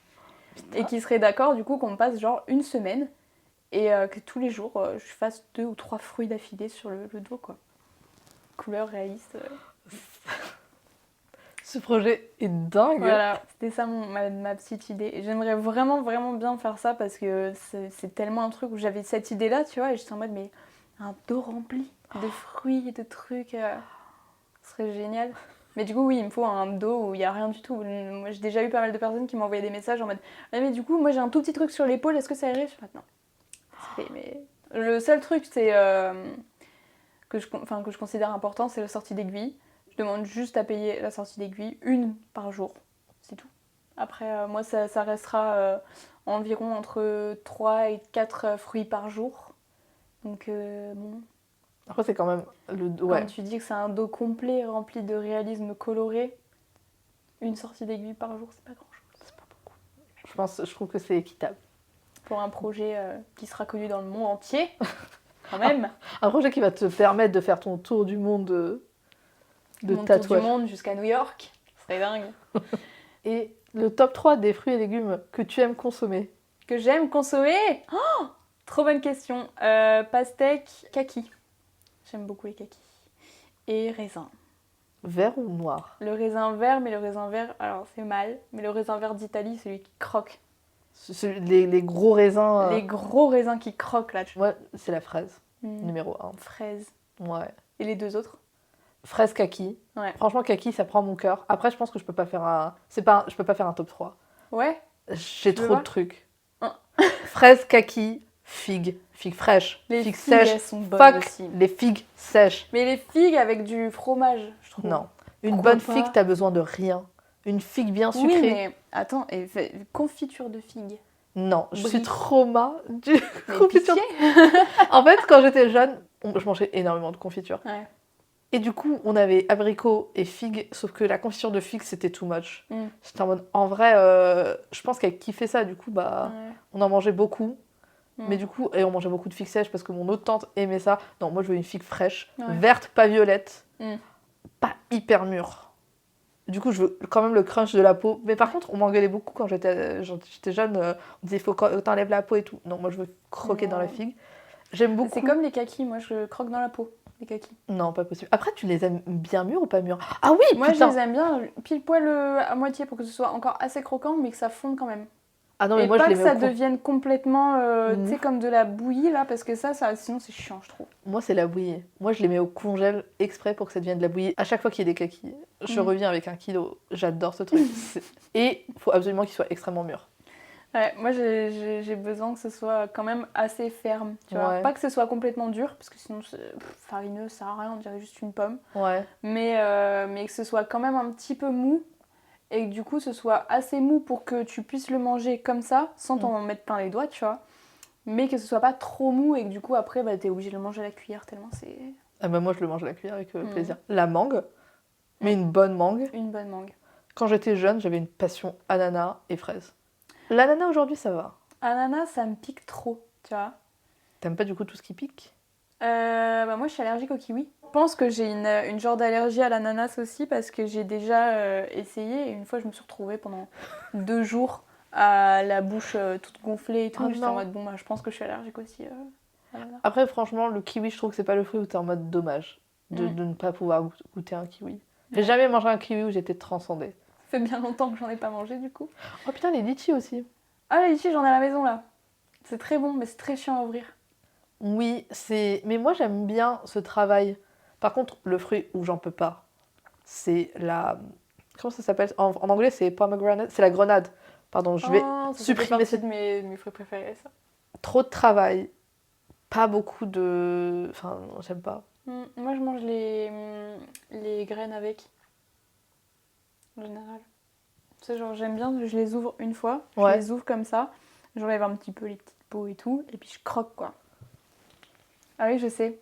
Putain. Et qui serait d'accord du coup qu'on passe genre une semaine et que tous les jours je fasse 2 ou 3 fruits d'affilée sur le dos quoi. Couleur réaliste. Ce projet est dingue. Voilà, c'était ça ma petite idée. Et j'aimerais vraiment, vraiment bien faire ça parce que c'est tellement un truc où j'avais cette idée-là, tu vois, et j'étais en mode, mais un dos rempli de fruits et de trucs, ce serait génial. Mais du coup, oui, il me faut un dos où il n'y a rien du tout. Moi, j'ai déjà eu pas mal de personnes qui m'envoyaient des messages en mode, ah, mais du coup, moi j'ai un tout petit truc sur l'épaule, est-ce que ça irait? Je fais, non. Mais... Le seul truc, c'est que je considère important, c'est la sortie d'aiguille. Je demande juste à payer la sortie d'aiguille, une par jour, c'est tout. Après, moi, ça restera environ entre 3 et 4 fruits par jour. Donc, bon. Après, c'est quand même ouais. Quand tu dis que c'est un dos complet rempli de réalisme coloré, une sortie d'aiguille par jour, c'est pas grand-chose. C'est pas beaucoup. Je trouve que c'est équitable. Pour un projet qui sera connu dans le monde entier, quand même. Un projet qui va te permettre de faire ton tour du monde de tatouage. Tour du monde jusqu'à New York, ce serait dingue. Et le top 3 des fruits et légumes que tu aimes consommer? Que j'aime consommer? Oh, trop bonne question. Pastèque, kaki. J'aime beaucoup les kakis. Et raisin. Vert ou noir? Le raisin vert, mais le raisin vert, alors c'est mal, mais le raisin vert d'Italie, celui qui croque. Les gros raisins. Les gros raisins qui croquent là. Moi, c'est la fraise, numéro 1. Fraise. Ouais. Et les deux autres? Fraise kaki. Ouais. Franchement, kaki, ça prend mon cœur. Après, je pense que je peux pas faire je peux pas faire un top 3. Ouais. J'ai trop de trucs. Fraise kaki, figue fraîche, les figues figues sèches. sont bonnes aussi. Les figues sèches. Mais les figues avec du fromage, je trouve. Non. Une Pourquoi bonne pas? figue, t'as besoin de rien. Une figue bien sucrée. Oui, mais attends, confiture de figues. Non, je suis trauma du confiture. En fait, quand j'étais jeune, je mangeais énormément de confiture. Ouais. Et du coup, on avait abricots et figues, sauf que la confiture de figues, c'était too much. J'étais en mode, en vrai, je pense qu'elle kiffait ça, du coup, bah, on en mangeait beaucoup. Mais du coup, et on mangeait beaucoup de figues sèches parce que mon autre tante aimait ça. Non, moi, je veux une figue fraîche, verte, pas violette, pas hyper mûre. Du coup, je veux quand même le crunch de la peau. Mais par contre, on m'engueulait beaucoup quand j'étais jeune. On disait, il faut que t'enlèves la peau et tout. Non, moi, je veux croquer dans la figue. J'aime beaucoup. C'est comme les kakis, moi, je croque dans la peau, les kakis. Non, pas possible. Après, tu les aimes bien mûrs ou pas mûrs? Ah oui, moi, putain. je les aime bien pile poil à moitié pour que ce soit encore assez croquant, mais que ça fonde quand même. Ah non, mais et moi, pas je les que mets ça devienne complètement, tu sais, Mou. comme de la bouillie, là, parce que ça sinon, c'est chiant, je trouve. Moi, c'est la bouillie. Moi, je les mets au congèle exprès pour que ça devienne de la bouillie. À chaque fois qu'il y a des kakis, je reviens avec 1 kilo. J'adore ce truc. Et il faut absolument qu'ils soient extrêmement mûrs. Ouais, moi, j'ai besoin que ce soit quand même assez ferme, tu vois. Pas que ce soit complètement dur, parce que sinon, farineux, ça sert à rien, on dirait juste une pomme. Ouais. Mais que ce soit quand même un petit peu mou, et que du coup, ce soit assez mou pour que tu puisses le manger comme ça, sans t'en mettre plein les doigts, tu vois. Mais que ce soit pas trop mou, et que du coup, après, bah, t'es obligé de le manger à la cuillère, tellement c'est... Ah bah moi, je le mange à la cuillère avec plaisir. La mangue, mais une bonne mangue. Une bonne mangue. Quand j'étais jeune, j'avais une passion ananas et fraises. L'ananas, aujourd'hui, ça va. Ananas, ça me pique trop, tu vois. T'aimes pas du coup tout ce qui pique? Bah moi, je suis allergique au kiwi. Je pense que j'ai une genre d'allergie à l'ananas aussi, parce que j'ai déjà essayé, et une fois, je me suis retrouvée pendant 2 jours à la bouche toute gonflée et tout. J'étais en mode, bon, bah, je pense que je suis allergique aussi à l'ananas. Après, franchement, le kiwi, je trouve que c'est pas le fruit où t'es en mode dommage de ne pas pouvoir goûter un kiwi. J'ai jamais mangé un kiwi où j'étais transcendée. Ça fait bien longtemps que j'en ai pas mangé, du coup. Oh putain, les litchis aussi. Ah, les litchis, j'en ai à la maison, là. C'est très bon, mais c'est très chiant à ouvrir. Oui, mais moi, j'aime bien ce travail. Par contre, le fruit où j'en peux pas, c'est la... Comment ça s'appelle? En anglais, c'est pomegranate. C'est la grenade. Pardon, je vais supprimer de mes fruits préférés, ça. Trop de travail. Pas beaucoup de... Enfin, j'aime pas. Moi, je mange les graines avec, en général. Tu sais, genre, j'aime bien, je les ouvre une fois, je Ouais. les ouvre comme ça, j'enlève un petit peu les petites peaux et tout, et puis je croque, quoi. Ah oui, je sais,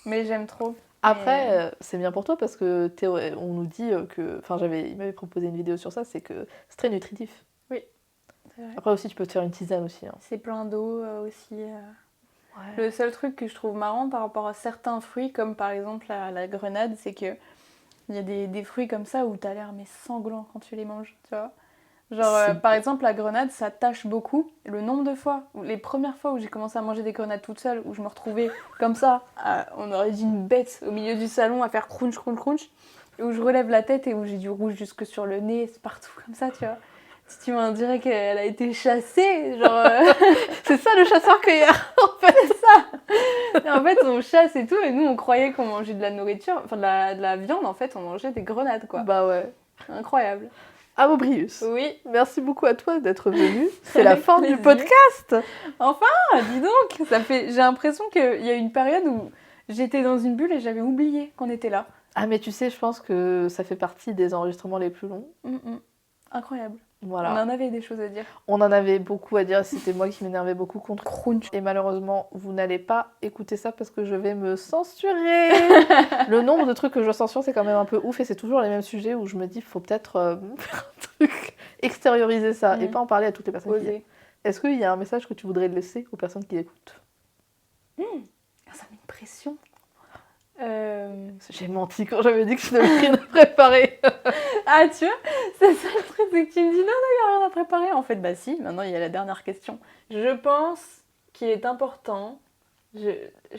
mais j'aime trop. Après, Mais- c'est bien pour toi parce que on nous dit que. Enfin, il m'avait proposé une vidéo sur ça, c'est que c'est très nutritif. c'est vrai. Après aussi, tu peux te faire une tisane aussi. Hein. C'est plein d'eau aussi. Ouais. Le seul truc que je trouve marrant par rapport à certains fruits, comme par exemple la grenade, c'est que il y a des fruits comme ça où t'as l'air mais sanglant quand tu les manges, tu vois. Genre, C'est- par exemple, la grenade, ça tâche beaucoup. Le nombre de fois, les premières fois où j'ai commencé à manger des grenades toute seule, où je me retrouvais comme ça, on aurait dit une bête au milieu du salon à faire crunch, crunch, crunch, et où je relève la tête et où j'ai du rouge jusque sur le nez, c'est partout comme ça, tu vois. Si tu m'en dirais qu'elle a été chassée, genre... C'est ça le chasseur-cueilleur en fait. Et en fait, on chasse et tout, et nous, on croyait qu'on mangeait de la nourriture, enfin de la viande, en fait, on mangeait des grenades, quoi. Bah ouais. Incroyable. Amobrius. Oui. Merci beaucoup à toi d'être venu. C'est la Avec fin plaisir. du podcast. Ah, dis donc, j'ai l'impression qu'il y a eu une période où j'étais dans une bulle et j'avais oublié qu'on était là. Ah mais tu sais, je pense que ça fait partie des enregistrements les plus longs. Incroyable. Voilà. On en avait des choses à dire. On en avait beaucoup à dire, c'était moi qui m'énervais beaucoup contre Crunch. Et malheureusement, vous n'allez pas écouter ça parce que je vais me censurer. Le nombre de trucs que je censure, c'est quand même un peu ouf et c'est toujours les mêmes sujets où je me dis, faut peut-être faire un truc, extérioriser ça et pas en parler à toutes les personnes qui... Oser. Est-ce qu'il y a un message que tu voudrais laisser aux personnes qui écoutent? Ça met une pression. J'ai menti quand j'avais dit que je n'avais rien à préparer. Ah, tu vois, c'est ça le truc, c'est que tu me dis non, il n'y a rien à préparer. En fait, bah si, maintenant il y a la dernière question. Je pense qu'il est important, je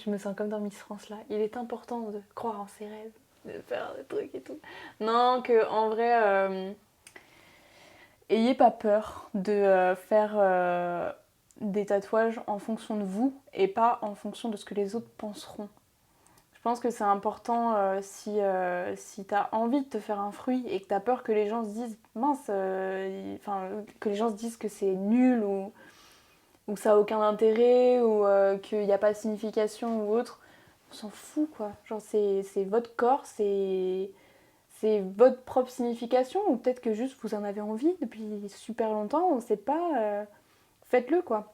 me sens comme dans Miss France là, il est important de croire en ses rêves, de faire des trucs et tout. Non, que en vrai, ayez pas peur de faire des tatouages en fonction de vous et pas en fonction de ce que les autres penseront. Je pense que c'est important si t'as envie de te faire un fruit et que t'as peur que les gens se disent mince, que les gens se disent que c'est nul ou ça a aucun intérêt ou qu'il n'y a pas de signification ou autre, on s'en fout quoi. Genre c'est votre corps, c'est votre propre signification ou peut-être que juste vous en avez envie depuis super longtemps, on sait pas, faites-le quoi.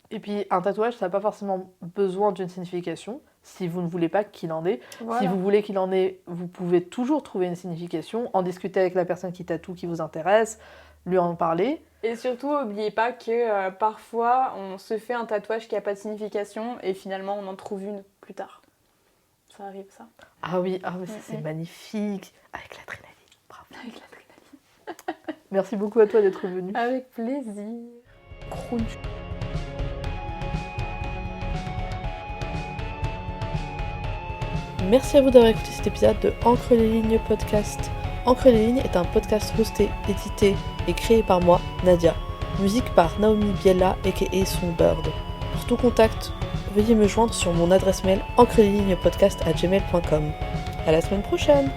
Et puis un tatouage, ça n'a pas forcément besoin d'une signification si vous ne voulez pas qu'il en ait. Voilà. Si vous voulez qu'il en ait, vous pouvez toujours trouver une signification, en discuter avec la personne qui tatoue, qui vous intéresse, lui en parler. Et surtout, n'oubliez pas que parfois, on se fait un tatouage qui n'a pas de signification et finalement, on en trouve une plus tard. Ça arrive, ça. Ah oui, mais ça, c'est magnifique. Avec l'adrénaline. Bravo. Avec l'adrénaline. Merci beaucoup à toi d'être venu. Avec plaisir. Crunch. Merci à vous d'avoir écouté cet épisode de Encre les lignes podcast. Encre les lignes est un podcast hosté, édité et créé par moi, Nadia. Musique par Naomi Biella aka Songbird. Pour tout contact, veuillez me joindre sur mon adresse mail encreleslignespodcast@gmail.com. À la semaine prochaine!